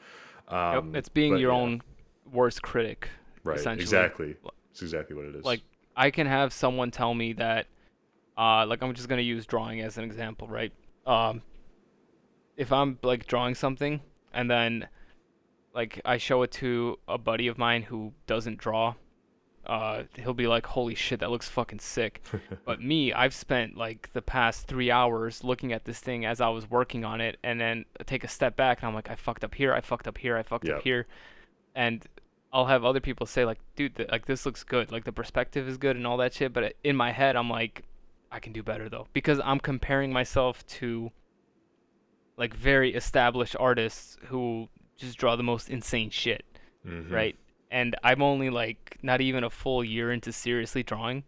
Yep. It's being But your yeah. own worst critic, Right, essentially. exactly. It's exactly what it is. Like I can have someone tell me that like I'm just gonna use drawing as an example, right? Um if I'm like drawing something and then like I show it to a buddy of mine who doesn't draw, he'll be like, "Holy shit, that looks fucking sick." But me, I've spent like the past 3 hours looking at this thing as I was working on it, and then I take a step back and I'm like, "I fucked up here, I fucked up here, I fucked up Yep, here," and I'll have other people say like, "Dude, like this looks good, like the perspective is good and all that shit," but in my head, I'm like, I can do better though because I'm comparing myself to like very established artists who just draw the most insane shit, hmm, right? And I'm only like not even a full year into seriously drawing.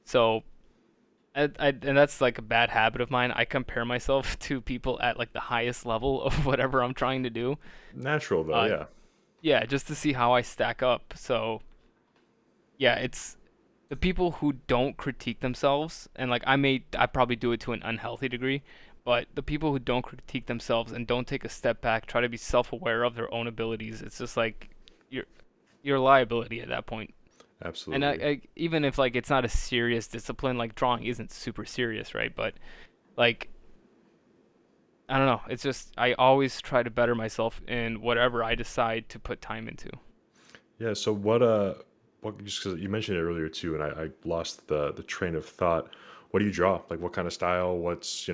So and that's like a bad habit of mine. I compare myself to people at like the highest level of whatever I'm trying to do. natural though. Uh Yeah. yeah, just to see how I stack up. So yeah, it's the people who don't critique themselves and like I probably do it to an unhealthy degree, but the people who don't critique themselves and don't take a step back, try to be self-aware of their own abilities, it's just like you're you're a liability at that point. And Absolutely. even if like it's not a serious discipline, like drawing isn't super serious, right? But Like, I don't know. It's just I always try to better myself in whatever I decide to put time into. Yeah. So what? Just because you mentioned it earlier too, and I lost the train of thought. What do you draw? Like, what kind of style? What's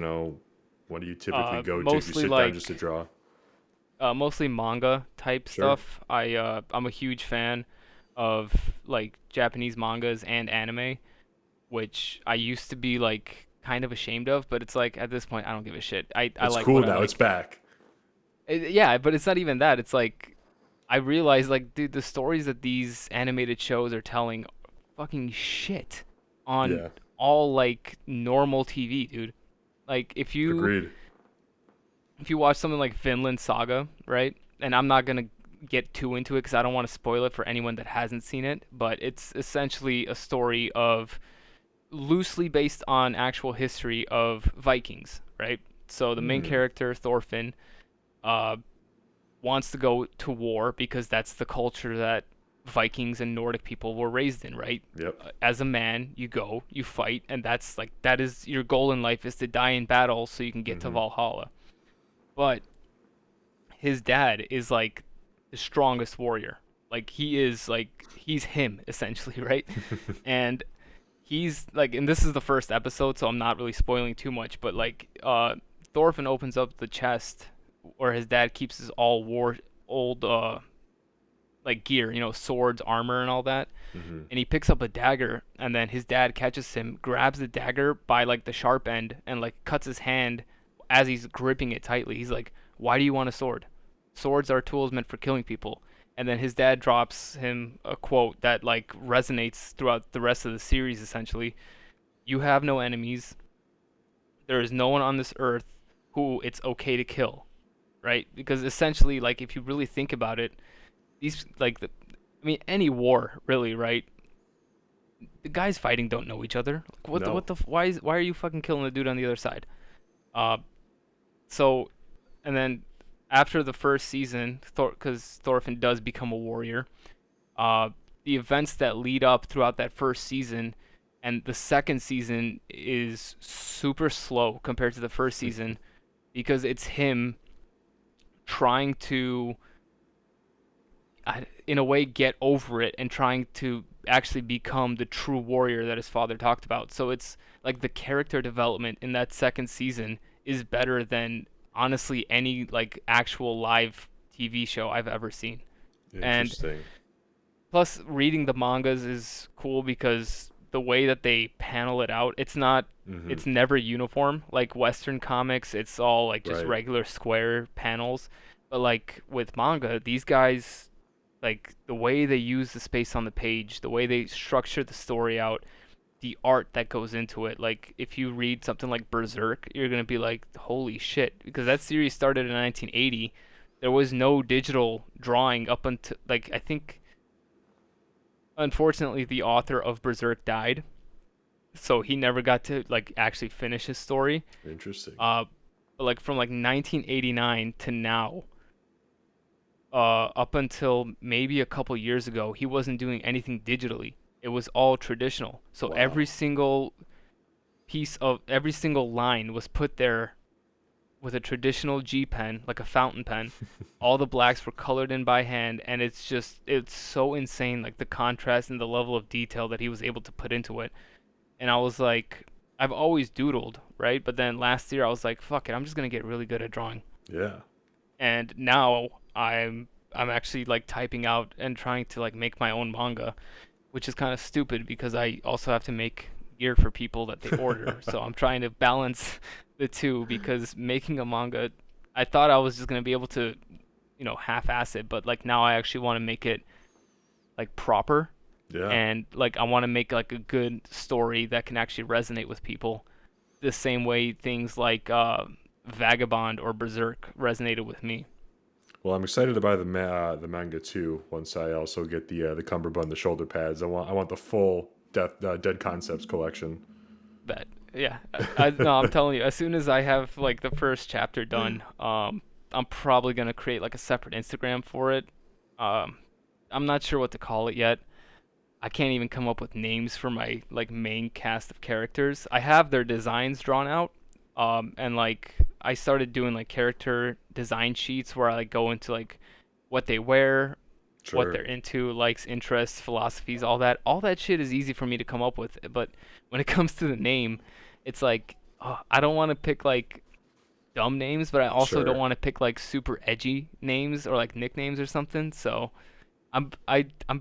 what do you typically go to if you Mostly sit down just to like draw? mostly manga type Sure. stuff. I'm a huge fan of like Japanese mangas and anime, which I used to be like kind of ashamed of, but it's like at this point I don't give a shit. I It's like cool what I now. It's like. back. Yeah, but it's not even that. It's like I realize like dude, the stories that these animated shows are telling are fucking shit on Yeah. all like normal TV, dude. Like Agreed. if you watch something like Vinland Saga, right? And I'm not gonna get too into it because I don't want to spoil it for anyone that hasn't seen it. But it's essentially a story of loosely based on actual history of Vikings, right? So the main Hmm. character Thorfinn uh, wants to go to war because that's the culture that Vikings and Nordic people were raised in, right? Yep. As a man, you go, you fight, and that's like that is your goal in life is to die in battle so you can get to Hmm. Valhalla. But his dad is like the strongest warrior. Like he is like he's him essentially, right? And he's like and this is the first episode, so I'm not really spoiling too much, but like Thorfinn opens up the chest where his dad keeps his all war old like gear, swords, armor and all that. Hmm. And he picks up a dagger and then his dad catches him, grabs the dagger by like the sharp end and like cuts his hand as he's gripping it tightly. He's like, "Why do you want a sword? Swords are tools meant for killing people." And then his dad drops him a quote that like resonates throughout the rest of the series essentially. You have no enemies. There is no one on this earth who it's okay to kill, right? Because essentially like if you really think about it, these like I mean any war really, right? The guys fighting don't know each other. Like, No. why are you fucking killing the dude on the other side? Uh, so and then after the first season, because Thorfinn does become a warrior, uh, the events that lead up throughout that first season and the second season is super slow compared to the first season because it's him trying to in a way get over it and trying to actually become the true warrior that his father talked about. So it's like the character development in that second season is better than honestly any like actual live TV show I've ever seen. And Interesting. plus reading the mangas is cool because the way that they panel it out, Hmm. it's never uniform like Western comics. It's all like just Right. regular square panels. But like with manga, these guys like the way they use the space on the page, the way they structure the story out, the art that goes into it. Like if you read something like Berserk, you're gonna be like, "Holy shit!" Because that series started in 1980. There was no digital drawing up until like I think, unfortunately, the author of Berserk died, so he never got to like actually finish his story. Interesting. Uh, but like from like 1989 to now, up until maybe a couple years ago, he wasn't doing anything digitally. It was all traditional. So Wow. every single line was put there with a traditional G pen, like a fountain pen. All the blacks were colored in by hand, and it's so insane, like the contrast and the level of detail that he was able to put into it. And I was like, I've always doodled, right? But then last year I was like, fuck it, I'm just gonna get really good at drawing. Yeah. And now I'm actually like typing out and trying to like make my own manga, which is kind of stupid because I also have to make gear for people that they order. So I'm trying to balance the two because making a manga, I thought I was just gonna be able to, half-ass it, but like now I actually want to make it like proper Yeah. and like I want to make like a good story that can actually resonate with people the same way things like Vagabond or Berserk resonated with me. Well, I'm excited to buy the manga too. Once I also get the cummerbund, the shoulder pads. I want the full Dead Concepts collection. That yeah, no, I'm telling you, as soon as I have like the first chapter done, I'm probably gonna create like a separate Instagram for it. Um, I'm not sure what to call it yet. I can't even come up with names for my like main cast of characters. I have their designs drawn out, And like I started doing like character design sheets where I like go into like what they wear, what Sure. they're into, likes, interests, philosophies, all that. All that shit is easy for me to come up with. But when it comes to the name, it's like I don't want to pick like dumb names, but I also don't Sure. want to pick like super edgy names or like nicknames or something. So I'm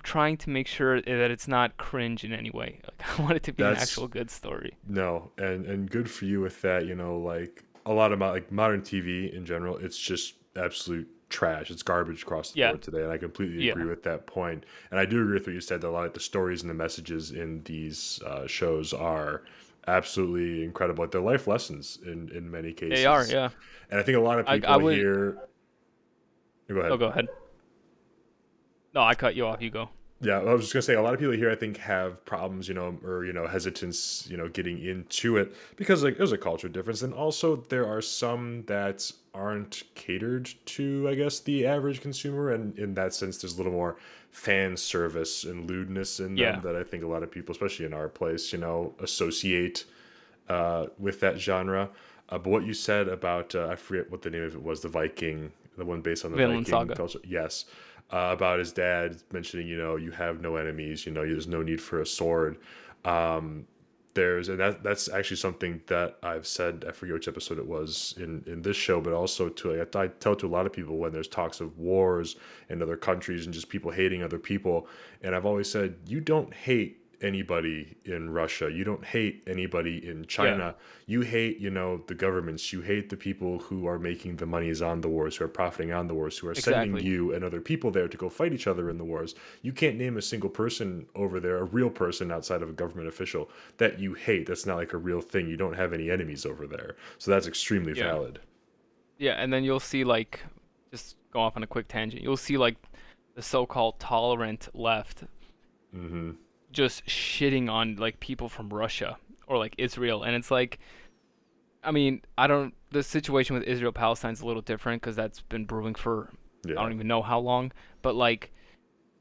trying to make sure that it's not cringe in any way. Like I want it to be an That's actual good story. no, and good for you with that. Like a lot of like modern TV in general, it's just absolute trash. It's garbage across the Yeah, board today, and I completely agree yeah, with that point. And I do agree with what you said that a lot of the stories and the messages in these shows are absolutely incredible. Like they're life lessons in many they are. cases. Yeah, And I think a lot of I people would. here. Go Oh, ahead. go ahead. No, I cut you off. You go. Yeah, I was just gonna say a lot of people here I think have problems, or hesitance, getting into it because like there's a culture difference, and also there are some that aren't catered to, I guess, the average consumer, and in that sense, there's a little more fan service and lewdness in them Yeah, that I think a lot of people, especially in our place, associate with that genre. But what you said about I forget what the name of it was, the Viking, the one based on the Vinland Viking Saga. culture. Yes, about his dad mentioning, you have no enemies. There's no need for a sword. Um, and that's actually something that I've said. I forget which episode it was in this show, but also to I tell to a lot of people when there's talks of wars in other countries and just people hating other people, and I've always said you don't hate anybody in Russia. You don't hate anybody in Yeah, China. You hate, the governments. You hate the people who are making the monies on the wars, who are profiting on the wars, who are sending exactly. you and other people there to go fight each other in the wars. You can't name a single person over there, a real person outside of a government official that you hate. That's not like a real thing. You don't have any enemies over there. So that's extremely Yeah, valid. yeah, and then you'll see like, just go off on a quick tangent. You'll see like the so-called tolerant left Hmm. just shitting on like people from Russia or like Israel, and it's like, I mean, I don't. The situation with Israel Palestine's a little different because that's been brewing for I Yeah. don't even know how long. But like,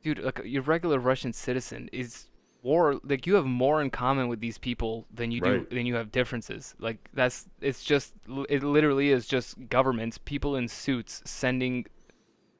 dude, like your regular Russian citizen is war. Like you have more in common with these people Right. than you have differences. Like it's just it literally is just governments, people in suits sending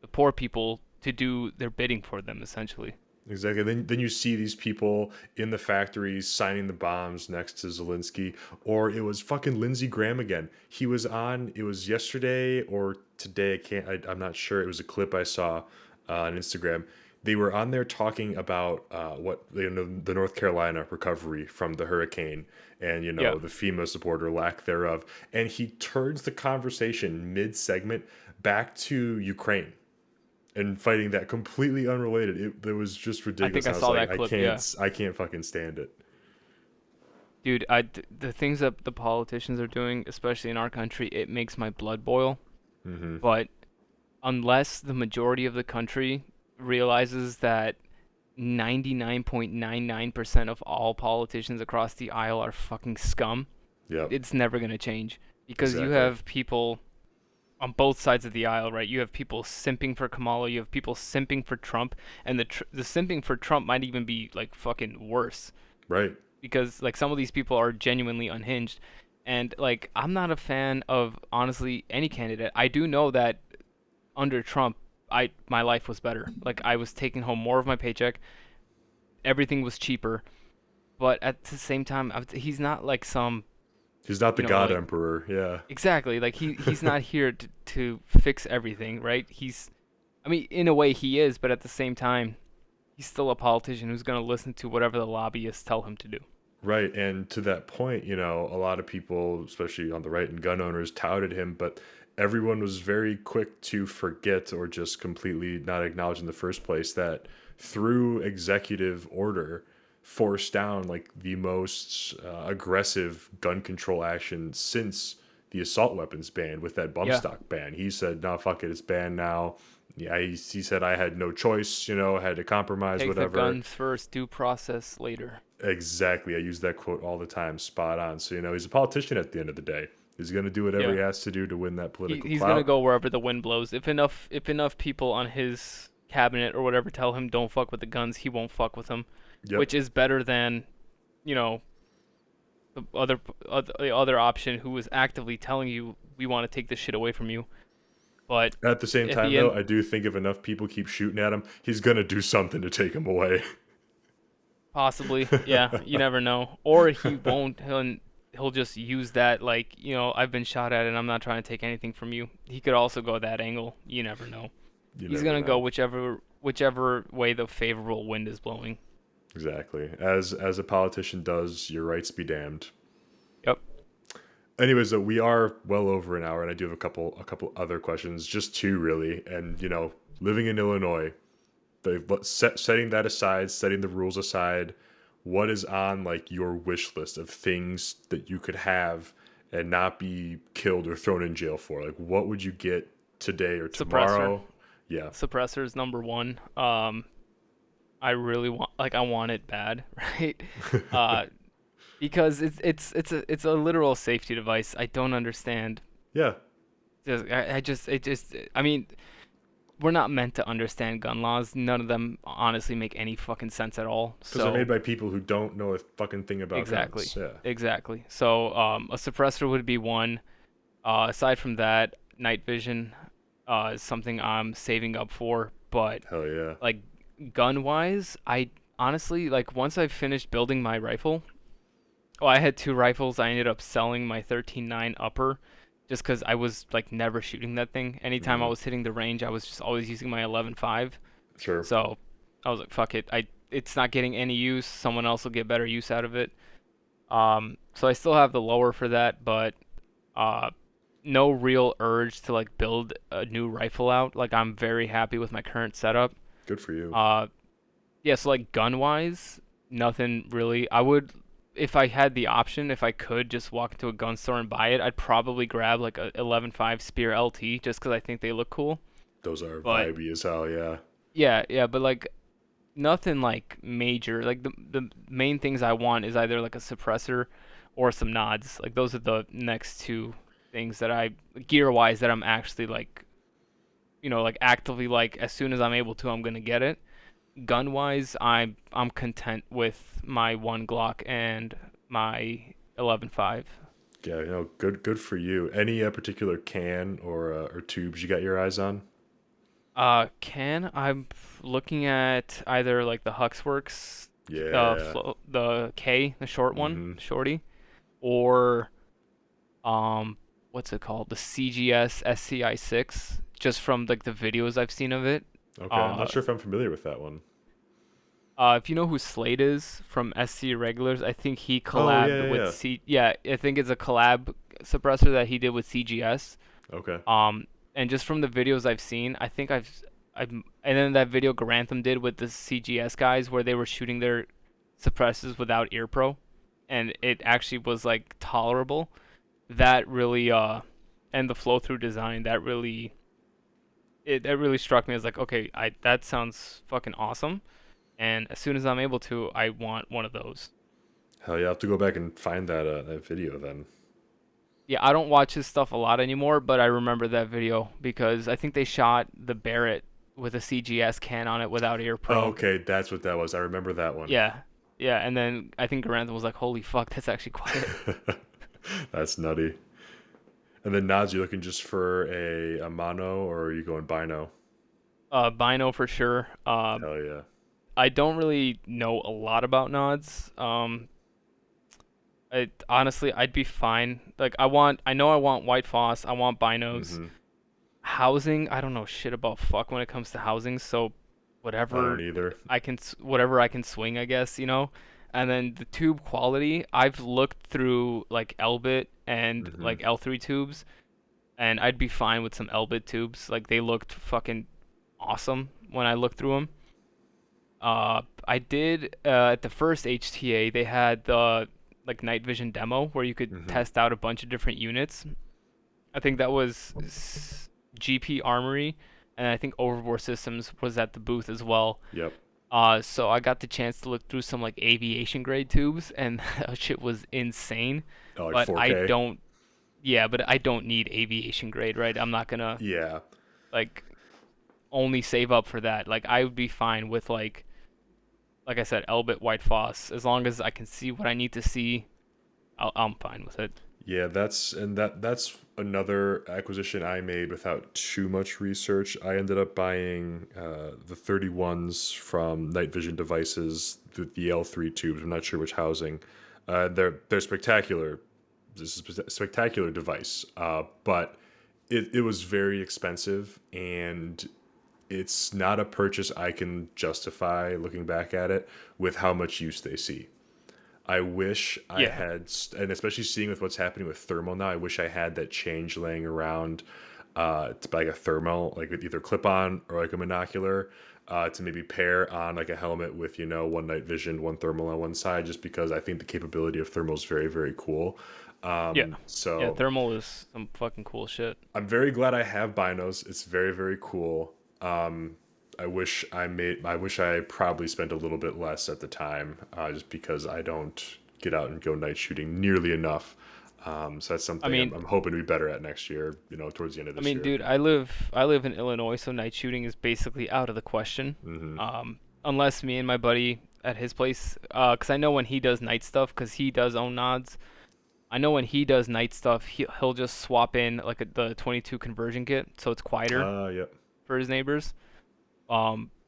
the poor people to do their bidding for them essentially. Exactly. Then you see these people in the factories signing the bombs next to Zelensky, or it was fucking Lindsey Graham again. He was on. It was yesterday or today. I can't. I'm not sure. It was a clip I saw on Instagram. They were on there talking about what the North Carolina recovery from the hurricane and Yeah, the FEMA support or lack thereof, and he turns the conversation mid segment back to Ukraine and fighting that completely unrelated. It was just I think ridiculous. I And I was saw like, that clip. Yeah. I can't fucking stand it. Dude, the things that the politicians are doing, especially in our country, it makes my blood boil. Hmm. But unless the majority of the country realizes that 99.99% of all politicians across the aisle are fucking scum, Yep, it's never going to change. Because you exactly. have people on both sides of the aisle, right? You have people simping for Kamala, you have people simping for Trump, and the simping for Trump might even be like fucking worse Right. because like some of these people are genuinely unhinged. And like I'm not a fan of honestly any candidate. I do know that under Trump, I my life was better. Like I was taking home more of my paycheck. Everything was cheaper, but at the same time, he's not like some, He's not the God like Emperor. Yeah. exactly like he's not here to fix everything, right? I mean, in a way he is, but at the same time, he's still a politician who's gonna listen to whatever the lobbyists tell him to do. Right. And to that point, a lot of people, especially on the right and gun owners, touted him, but everyone was very quick to forget or just completely not acknowledge in the first place that through executive order, forced down like the most aggressive gun control action since the assault weapons ban with that bump Yeah, stock ban. He said, "No, fuck it, it's banned now." Yeah, he said I had no choice, I had to compromise, take the whatever. guns first, due process later. Exactly. I use that quote all the time. Spot on. So, he's a politician at the end of the day. He's going to do whatever Yeah. he has to do to win that political He's gonna clout. go wherever the wind blows. If enough people on his cabinet or whatever tell him don't fuck with the guns, he won't fuck with them, Yep. which is better than, you know, the other option who was actively telling you we want to take this shit away from you. But At the same at time, the though, end, I do think if enough people keep shooting at him, he's gonna do something to take him away. possibly, yeah, you never know. Or he won't. He'll just use that like, I've been shot at and I'm not trying to take anything from you. He could also go that angle. You never know. You He's never gonna go know. whichever way the favorable wind is blowing. Exactly. As a politician does, your rights be damned. Yep. Anyways, though, we are well over an hour, and I do have a couple other questions, just two really. And living in Illinois, setting that aside, setting the rules aside, what is on like your wish list of things that you could have and not be killed or thrown in jail for? Like, what would you get today or Suppressor. tomorrow? Yeah, Suppressor is number one. I really I want it bad, right? Uh, because it's a literal safety device. I don't understand. yeah, I mean, we're not meant to understand gun laws. None of them honestly make any fucking sense at all. because they're made So by people who don't know a fucking thing about exactly, guns. Yeah, exactly. So a suppressor would be one. Aside from that, night vision is something I'm saving up for. But hell yeah. like gun wise, I honestly like once I finished building my rifle. Oh, I had two rifles. I ended up selling my 13.9 upper just because I was like never shooting that thing. Anytime I Hmm. was hitting the range, I was just always using my 11.5. Sure. So I was like, fuck it. It's not getting any use. Someone else will get better use out of it. So I still have the lower for that, but uh, no real urge to like build a new rifle out. Like I'm very happy with my current setup. Good for you. Uh, yeah, so like gun wise, nothing really. I would, if I had the option, if I could just walk into a gun store and buy it, I'd probably grab like a 11.5 Spear LT just because I think they look cool. Those are But vibey as hell. Yeah. yeah, yeah, but like nothing like major. Like the main things I want is either like a suppressor or some nods. Like those are the next two things that I gear wise that I'm actually like, like actively like as soon as I'm able to, I'm gonna get it. Gun wise, I'm content with my one Glock and my 11.5. Yeah, good for you. Any particular can or tubes you got your eyes on? I'm looking at either like the Huxworks, Yeah. the K, the short one, Mm-hmm. shorty, or um, what's it called? The CGS SCI6. Just from like the videos I've seen of it. Okay, I'm Uh, not sure if I'm familiar with that one. if you know who Slade is from SC Regulars, I think he Oh yeah, collabed yeah, with yeah. C. Yeah, I think it's a collab suppressor that he did with CGS. Okay. And just from the videos I've seen, and then that video Grantham did with the CGS guys where they were shooting their suppressors without ear pro, and it actually was like tolerable. That really, and the flow through design that really struck me as like, okay, I that sounds fucking awesome. And as soon as I'm able to, I want one of those. Hell yeah, I'll have to go back and find that video then. Yeah, I don't watch his stuff a lot anymore, but I remember that video because I think they shot the Barrett with a CGS can on it without ear Oh, pro. okay, that's what that was. I remember that one. Yeah, yeah, and then I think Garantham was like, "Holy fuck, that's actually quiet." That's nutty. And then nods, you looking just for a mono or are you going bino? Bino for sure. Hell yeah. I don't really know a lot about nods. Honestly, I'd be fine. Like I know I want white Foss. I want binos. Mm-hmm. Housing, I don't know shit about fuck when it comes to housing. So I don't whatever either. whatever I can swing, I guess, you know. And then the tube quality, I've looked through like Elbit and Mm-hmm. like L3 tubes, and I'd be fine with some Elbit tubes. Like they looked fucking awesome when I looked through them. I did at the first HTA they had the like night vision demo where you could Mm-hmm. test out a bunch of different units. I think that was GP Armory, and I think Overboard Systems was at the booth as well. Yep. So I got the chance to look through some like aviation grade tubes, and that shit was insane. Oh, like But I 4K. don't, yeah, but I don't need aviation grade, right? I'm not gonna Yeah. like only save up for that. Like I would be fine with like I said, Elbit White Foss, as long as I can see what I need to see I'm fine with it. Yeah, that's another acquisition I made without too much research. I ended up buying the 31s from Night Vision Devices, the L3 tubes. I'm not sure which housing. They're spectacular. This is a spectacular device, but it was very expensive, and it's not a purchase I can justify looking back at it with how much use they see. I wish I Yeah, had, and especially seeing with what's happening with thermal now, I wish I had that change laying around to buy like a thermal, like with either clip on or like a monocular, to maybe pair on like a helmet with, one night vision, one thermal on one side, just because I think the capability of thermal is very, very cool. yeah, yeah. So Thermal is some fucking cool shit. I'm very glad I have binos. It's very, very cool. Um, I wish I probably spent a little bit less at the time, just because I don't get out and go night shooting nearly enough. So that's I something mean, I'm hoping to be better at next year. Towards the end of I this mean, year. dude, I live in Illinois, so night shooting is basically out of the question. Hmm. Unless me and my buddy at his place, 'cause I know when he does night stuff, 'cause he does own nods. I know when he does night stuff, he'll just swap in like the 22 conversion kit, so it's quieter Yep. for his neighbors.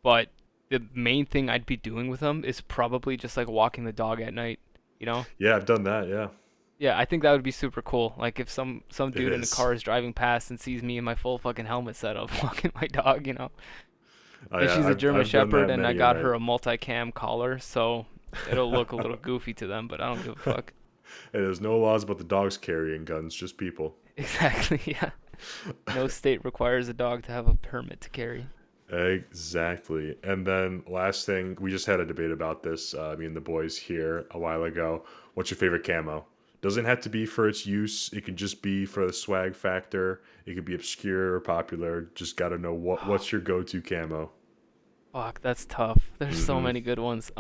But the main thing I'd be doing with him is probably just like walking the dog at night, you know? Yeah, I've done that. Yeah, Yeah, I think that would be super cool. Like if some it dude in a is. car is driving past and sees me in my full fucking helmet setup walking my dog, you know? Oh And yeah, she's a German I've done Shepherd, that and I many a got night. her a multicam collar, so it'll look a little goofy to them, but I don't give a fuck. Hey, there's no laws about the dogs carrying guns, just people. Exactly, yeah. No state requires a dog to have a permit to carry. Exactly. And then last thing, we just had a debate about this, me and the boys here a while ago. What's your favorite camo? Doesn't have to be for its use. It can just be for the swag factor. It could be obscure or popular. Just got to know what's your go-to camo. Fuck, that's tough. There's so Mm-hmm. many good ones.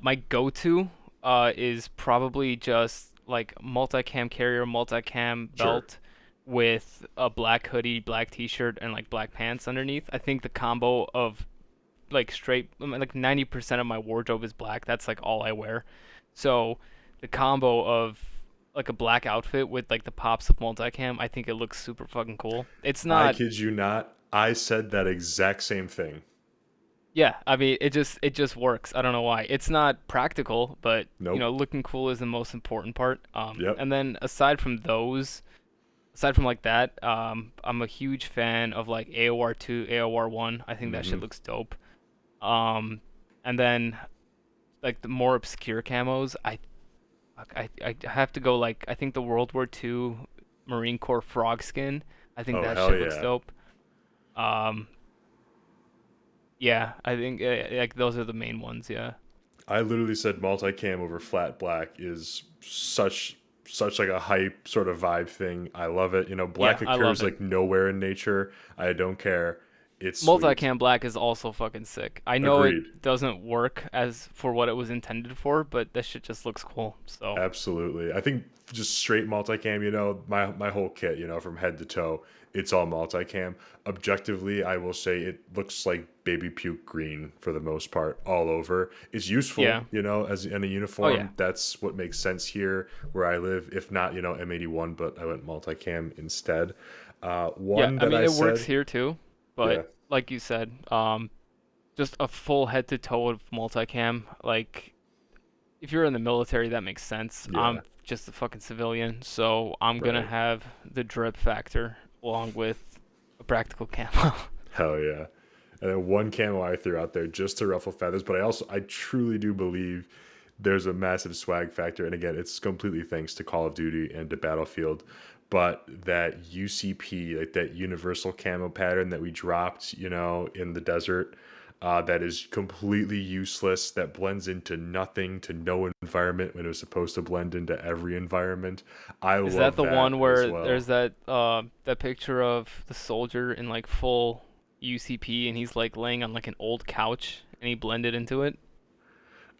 My go-to is probably just like multicam carrier, multicam Sure. belt with a black hoodie, black t-shirt, and like black pants underneath. I think the combo of like straight, I mean, like 90% of my wardrobe is black. That's like all I wear. So the combo of like a black outfit with like the pops of multicam, I think it looks super fucking cool. It's I not. kid you not. I said that exact same thing. Yeah, I mean, it just works. I don't know why. It's not practical, but Nope. looking cool is the most important part. Yep. And then aside from like that, I'm a huge fan of like AOR 2, AOR 1. I think that Mm-hmm. shit looks dope. Um, and then like the more obscure camos, I have to go like I think the World War II Marine Corps frog skin. I think Oh that hell shit looks yeah. dope. Um, yeah, I think like those are the main ones. Yeah. I literally said multicam over flat black is such like a hype sort of vibe thing. I love it. Yeah, Black I love occurs it. like nowhere in nature. I don't care. It's sweet. Multicam black is also fucking sick. I know Agreed. it doesn't work as for what it was intended for, but that shit just looks cool. So, Absolutely. I think just straight multicam, my whole kit, from head to toe, it's all multicam. Objectively, I will say it looks like baby puke green for the most part all over. It's useful, yeah. as in a Oh yeah. uniform. That's what makes sense here where I live. If not, M81, but I went multicam instead. Yeah, One I that mean I it works said, here too, but yeah, like you said, just a full head to toe of multicam, like if you're in the military that makes sense. yeah, I'm just a fucking civilian, so I'm gonna right. have the drip factor along with a practical camo. Hell yeah. And then one camo I threw out there just to ruffle feathers, but I truly do believe there's a massive swag factor. And again, it's completely thanks to Call of Duty and to Battlefield. But that UCP, like that universal camo pattern that we dropped, in the desert, that is completely useless, that blends into nothing, to no environment when it was supposed to blend into every environment. I Is that love the that one as where well. there's that picture of the soldier in like full UCP and he's like laying on like an old couch and he blended into it?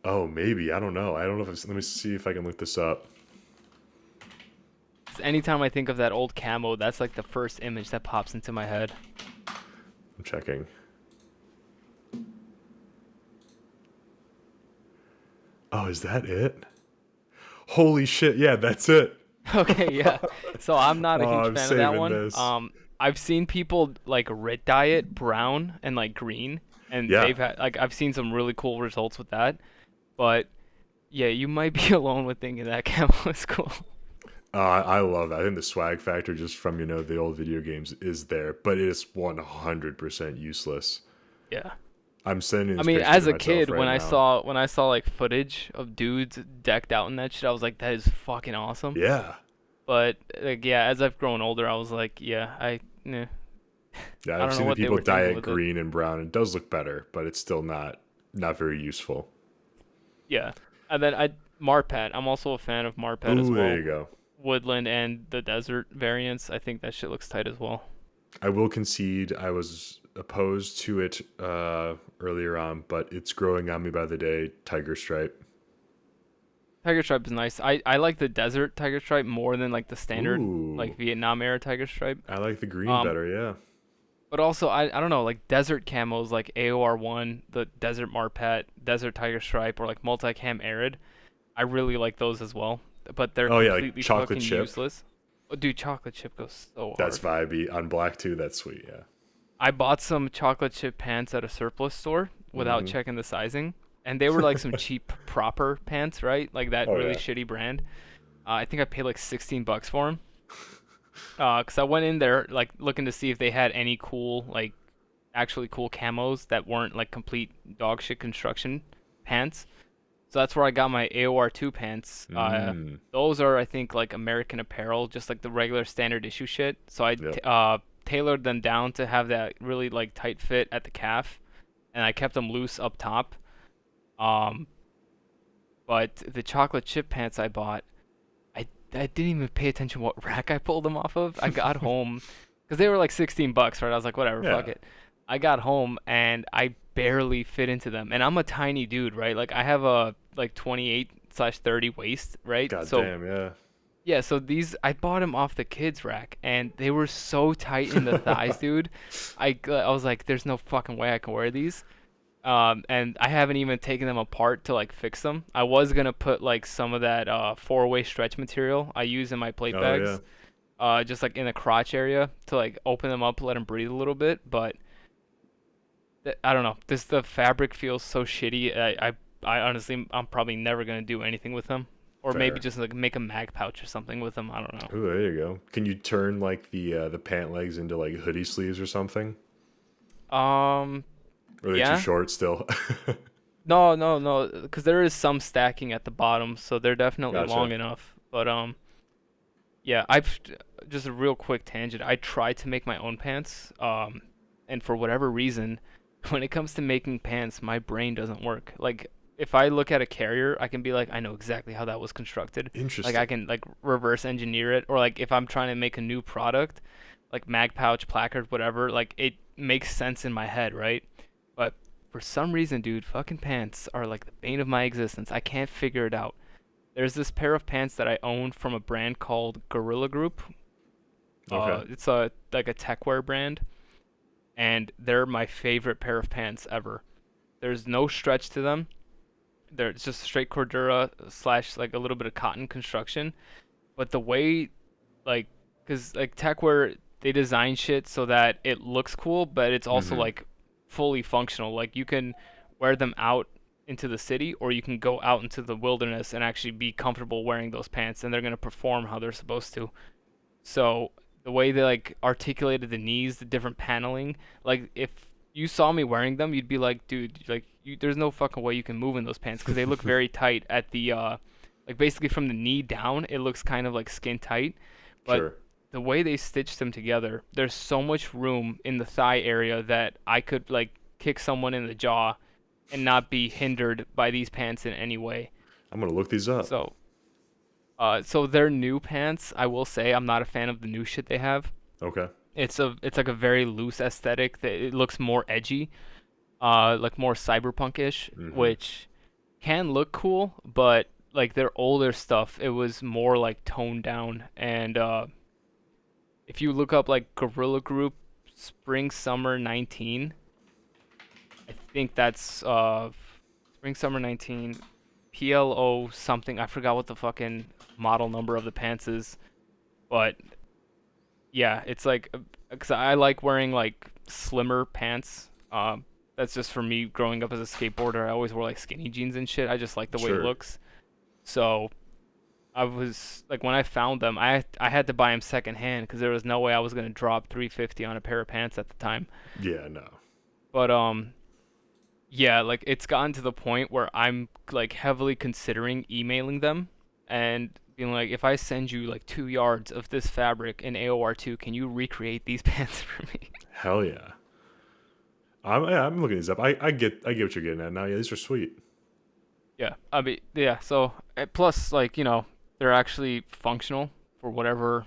Oh, maybe. I don't know. I don't know if it's, let me see if I can look this up. 'Cause anytime I think of that old camo, that's like the first image that pops into my head. I'm checking. Oh, is that it? Holy shit! Yeah, that's it. Okay, yeah. So I'm not a Oh, huge I'm fan of that saving one. this. I've seen people like red dye it brown and like green, and Yeah, they've had like I've seen some really cool results with that. But yeah, you might be alone with thinking that camo is cool. I love it. I think the swag factor just from the old video games is there, but it is 100% useless. Yeah. I'm sending I this mean, picture as to a myself kid, right now. when I saw like footage of dudes decked out in that shit, I was like, that is fucking awesome. Yeah, But like, yeah, as I've grown older, I was like, yeah, yeah. I I've don't know seen the what they people were dye thinking it with it. green and brown. It does look better, but it's still not very useful. Yeah, and then Marpet. I'm also a fan of Marpet as Ooh, there well. you go. Woodland and the desert variants. I think that shit looks tight as well. I will concede I was opposed to it earlier on, but it's growing on me by the day. Tiger stripe. Tiger stripe is nice. I like the desert tiger stripe more than like the standard like Ooh, Vietnam era tiger stripe. I like the green Um, better. Yeah. but also I don't know like desert camos like AOR1, the desert Marpet, desert tiger stripe, or like multicam arid. I really like those as well, but they're Oh yeah, like completely chocolate fucking chip. useless. Oh, dude, chocolate chip goes so That's hard. vibey on black too. That's sweet. Yeah. I bought some chocolate chip pants at a surplus store without Hmm. checking the sizing, and they were like some cheap proper pants, right? Like that Oh really yeah. shitty brand. I think I paid like 16 bucks for them. 'Cause I went in there like looking to see if they had any cool like actually cool camos that weren't like complete dog shit construction pants. So that's where I got my AOR2 pants. Mm. Those are, I think, like American Apparel, just like the regular standard issue shit. So Yep. tailored them down to have that really like tight fit at the calf, and I kept them loose up top. Um, but the chocolate chip pants I bought, I didn't even pay attention what rack I pulled them off of. I got home because they were like 16 bucks, right? I was like, whatever, fuck Yeah. it. I got home and I barely fit into them. And I'm a tiny dude, right? Like I have a like 28/30 waist, right? God So damn. Yeah. yeah, so these I bought them off the kids rack and they were so tight in the thighs, dude. I was like, there's no fucking way I can wear these. And I haven't even taken them apart to like fix them. I was gonna put like some of that four-way stretch material I use in my plate Oh yeah. bags, just like in the crotch area to like open them up, let them breathe a little bit. But I don't know. This the fabric feels so shitty. I honestly I'm probably never gonna do anything with them, or maybe Fair. just like make a mag pouch or something with them. I don't know. Ooh, there you go. Can you turn like the pant legs into like hoodie sleeves or something? Um, Or are they too yeah. short still? No, no, no, because there is some stacking at the bottom, so they're definitely Gotcha. long enough. But yeah, I've just a real quick tangent. I tried to make my own pants, and for whatever reason, when it comes to making pants, my brain doesn't work. Like if I look at a carrier, I can be like, I know exactly how that was constructed. Like I Interesting. can like reverse engineer it, or like if I'm trying to make a new product, like mag pouch, placard, whatever, like it makes sense in my head, right? But for some reason, dude, fucking pants are like the bane of my existence. I can't figure it out. There's this pair of pants that I own from a brand called Gorilla Group. Okay. It's a like a techwear brand, and they're my favorite pair of pants ever. There's no stretch to them. They're it's just straight Cordura slash like a little bit of cotton construction. But the way like, cause like techwear they design shit so that it looks cool, but it's also Mm-hmm. like fully functional. Like you can wear them out into the city, or you can go out into the wilderness and actually be comfortable wearing those pants, and they're gonna perform how they're supposed to. So the way they like articulated the knees, the different paneling, like if you saw me wearing them, you'd be like, dude, like there's no fucking way you can move in those pants because they look very tight at the like basically from the knee down, it looks kind of like skin tight, but Sure. the way they stitched them together, there's so much room in the thigh area that I could like kick someone in the jaw and not be hindered by these pants in any way. I'm gonna look these up. So so their new pants, I will say, I'm not a fan of the new shit they have. Okay. It's like a very loose aesthetic that it looks more edgy, like more cyberpunk-ish, Mm-hmm. which can look cool, but like their older stuff, it was more like toned down. And if you look up like Gorilla Group Spring Summer 19, I think that's Spring Summer 19 PLO something. I forgot what the fucking model number of the pants is, but yeah, it's like because I like wearing like slimmer pants. That's just for me growing up as a skateboarder. I always wore like skinny jeans and shit. I just like the way it Sure. looks. So I was like, when I found them, I had to buy them secondhand because there was no way I was gonna drop 350 on a pair of pants at the time. Yeah, no. But yeah, like it's gotten to the point where I'm like heavily considering emailing them and being like, if I send you like 2 yards of this fabric in AOR2, can you recreate these pants for me? Hell yeah. I'm looking these up. I get what you're getting at now. Yeah, these are sweet. Yeah, I mean, yeah. So plus, like they're actually functional for whatever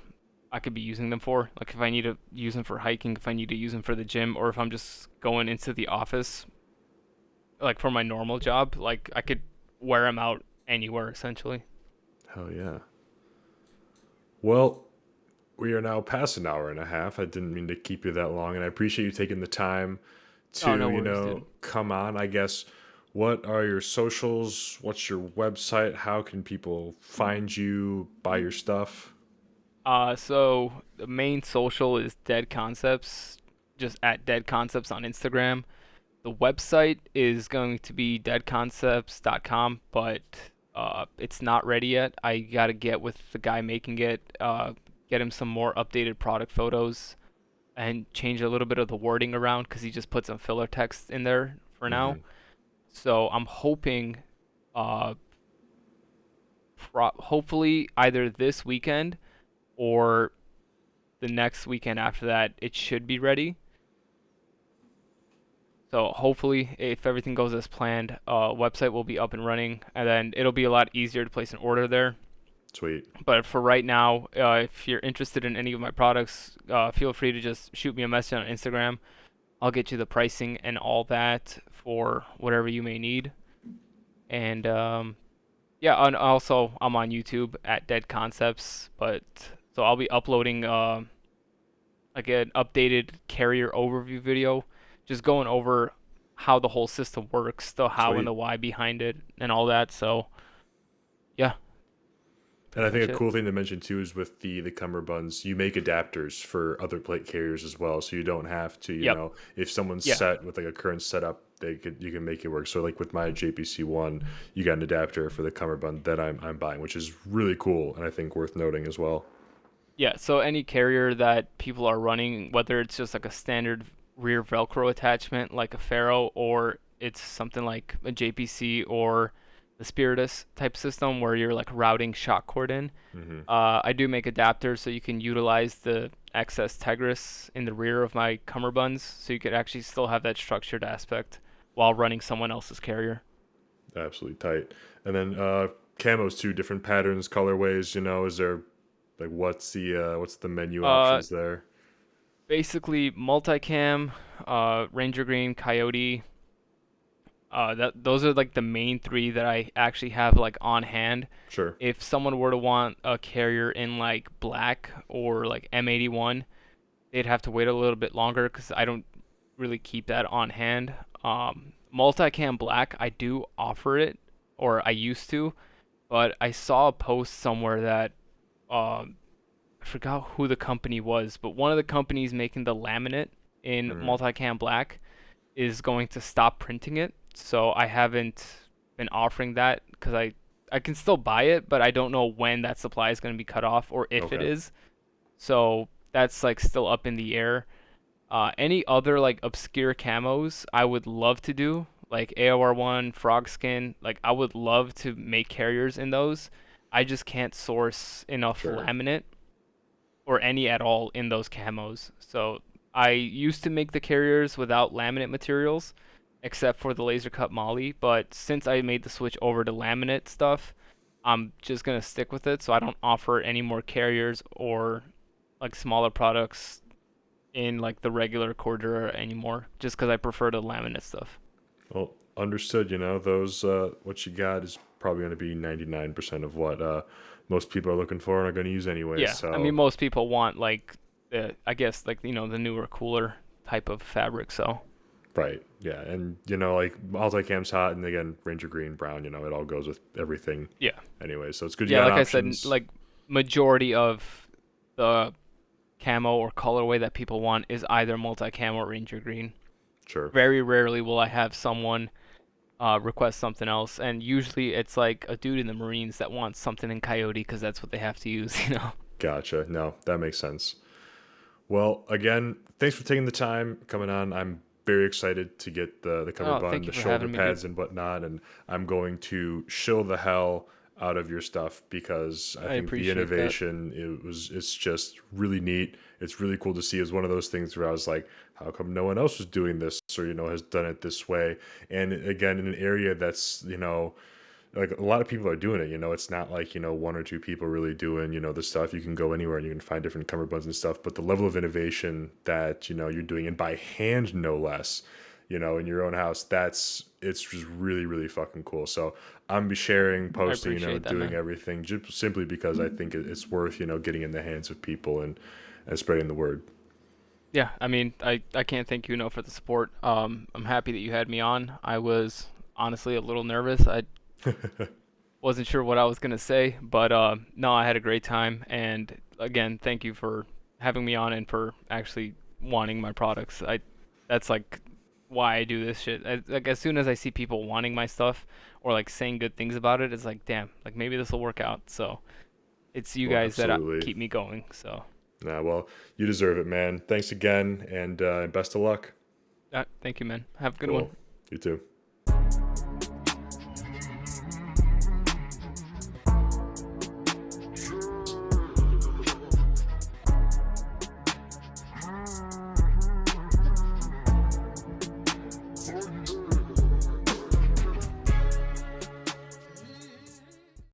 I could be using them for. Like if I need to use them for hiking, if I need to use them for the gym, or if I'm just going into the office, like for my normal job, like I could wear them out anywhere essentially. Hell yeah. Well, we are now past an hour and a half. I didn't mean to keep you that long, and I appreciate you taking the time Oh, to, no worries, dude. come on. I guess, what are your socials? What's your website? How can people find you, buy your stuff? So the main social is Dead Concepts, just at Dead Concepts on Instagram. The website is going to be deadconcepts.com, but it's not ready yet. I gotta get with the guy making it, get him some more updated product photos, and change a little bit of the wording around because he just put some filler text in there for now. Hmm. So I'm hoping, uh, hopefully either this weekend or the next weekend after that, it should be ready. So hopefully, if everything goes as planned, website will be up and running, and then it'll be a lot easier to place an order there. Sweet. But for right now, if you're interested in any of my products, feel free to just shoot me a message on Instagram. I'll get you the pricing and all that for whatever you may need. And yeah, and also I'm on YouTube at Dead Concepts, but so I'll be uploading like an updated carrier overview video, just going over how the whole system works, the how and the Sweet. why behind it, and all that. So yeah, And pretty I think much a it. cool thing to mention too is with the cummerbunds, you make adapters for other plate carriers as well, so you don't have to, Yep. if someone's Yeah. set with like a current setup, you can make it work. So like with my JPC one, you got an adapter for the cummerbund that I'm buying, which is really cool and I think worth noting as well. Yeah. So any carrier that people are running, whether it's just like a standard rear Velcro attachment like a Faro, or it's something like a JPC or the Spiritus type system where you're like routing shock cord in. Hmm. I do make adapters so you can utilize the excess Tegris in the rear of my cummerbunds, so you could actually still have that structured aspect while running someone else's carrier. Absolutely tight. And then camos too, different patterns, colorways. Is there like what's the menu Uh, options there? Basically multicam, Ranger Green, Coyote. Those are like the main three that I actually have like on hand. Sure. If someone were to want a carrier in like black or like M81, they'd have to wait a little bit longer because I don't really keep that on hand. Multicam black, I do offer it, or I used to, but I saw a post somewhere that I forgot who the company was, but one of the companies making the laminate in Hmm. multicam black is going to stop printing it. So I haven't been offering that because I can still buy it, but I don't know when that supply is going to be cut off or if it Okay. is. So that's like still up in the air. Any other like obscure camos I would love to do, like AOR1, frog skin. Like I would love to make carriers in those. I just can't source enough Sure. laminate or any at all in those camos. So I used to make the carriers without laminate materials, except for the laser cut molly. But since I made the switch over to laminate stuff, I'm just gonna stick with it. So I don't offer any more carriers or like smaller products in like the regular Cordura anymore, just because I prefer the laminate stuff. Well, understood. Those what you got is probably going to be 99% of what most people are looking for and are going to use anyway. Yeah, I mean So most people want like I guess like the newer, cooler type of fabric. So Right. Yeah. And, like multicam's hot. And again, Ranger Green, Brown, it all goes with everything Yeah. anyway. So it's good you Yeah, got like I said, options. like majority of the camo or colorway that people want is either multi-camo or Ranger Green. Sure. Very rarely will I have someone request something else, and usually it's like a dude in the Marines that wants something in Coyote because that's what they have to use. Gotcha. No, that makes sense. Well, again, thanks for taking the time coming on. I'm very excited to get the Oh, cummerbund, thank the you for shoulder having me, dude. pads, and whatnot, and I'm going to shill the hell out of your stuff because I I think the appreciate that. innovation it's just really neat. It's really cool to see. It's one of those things where I was like, how come no one else was doing this or has done it this way? And again, in an area that's like a lot of people are doing it. It's not like one or two people really doing the stuff. You can go anywhere and you can find different cummerbunds and stuff, but the level of innovation that you're doing, and by hand no less, in your own house, it's just really really fucking cool. So I'm be sharing, I posting, appreciate that, doing man. everything just simply because I think it's worth getting in the hands of people and spreading the word. Yeah, I mean, I can't thank you enough for the support. I'm happy that you had me on. I was honestly a little nervous. I wasn't sure what I was gonna say, but no, I had a great time. And again, thank you for having me on and for actually wanting my products. That's like why I do this shit. Like as soon as I see people wanting my stuff or like saying good things about it, it's like, damn, like maybe this will work out. So it's you Well, guys that absolutely. keep me going. So Nah, well, you deserve it, man. Thanks again, and best of luck. thank you, man. Have a good one. Cool. You too.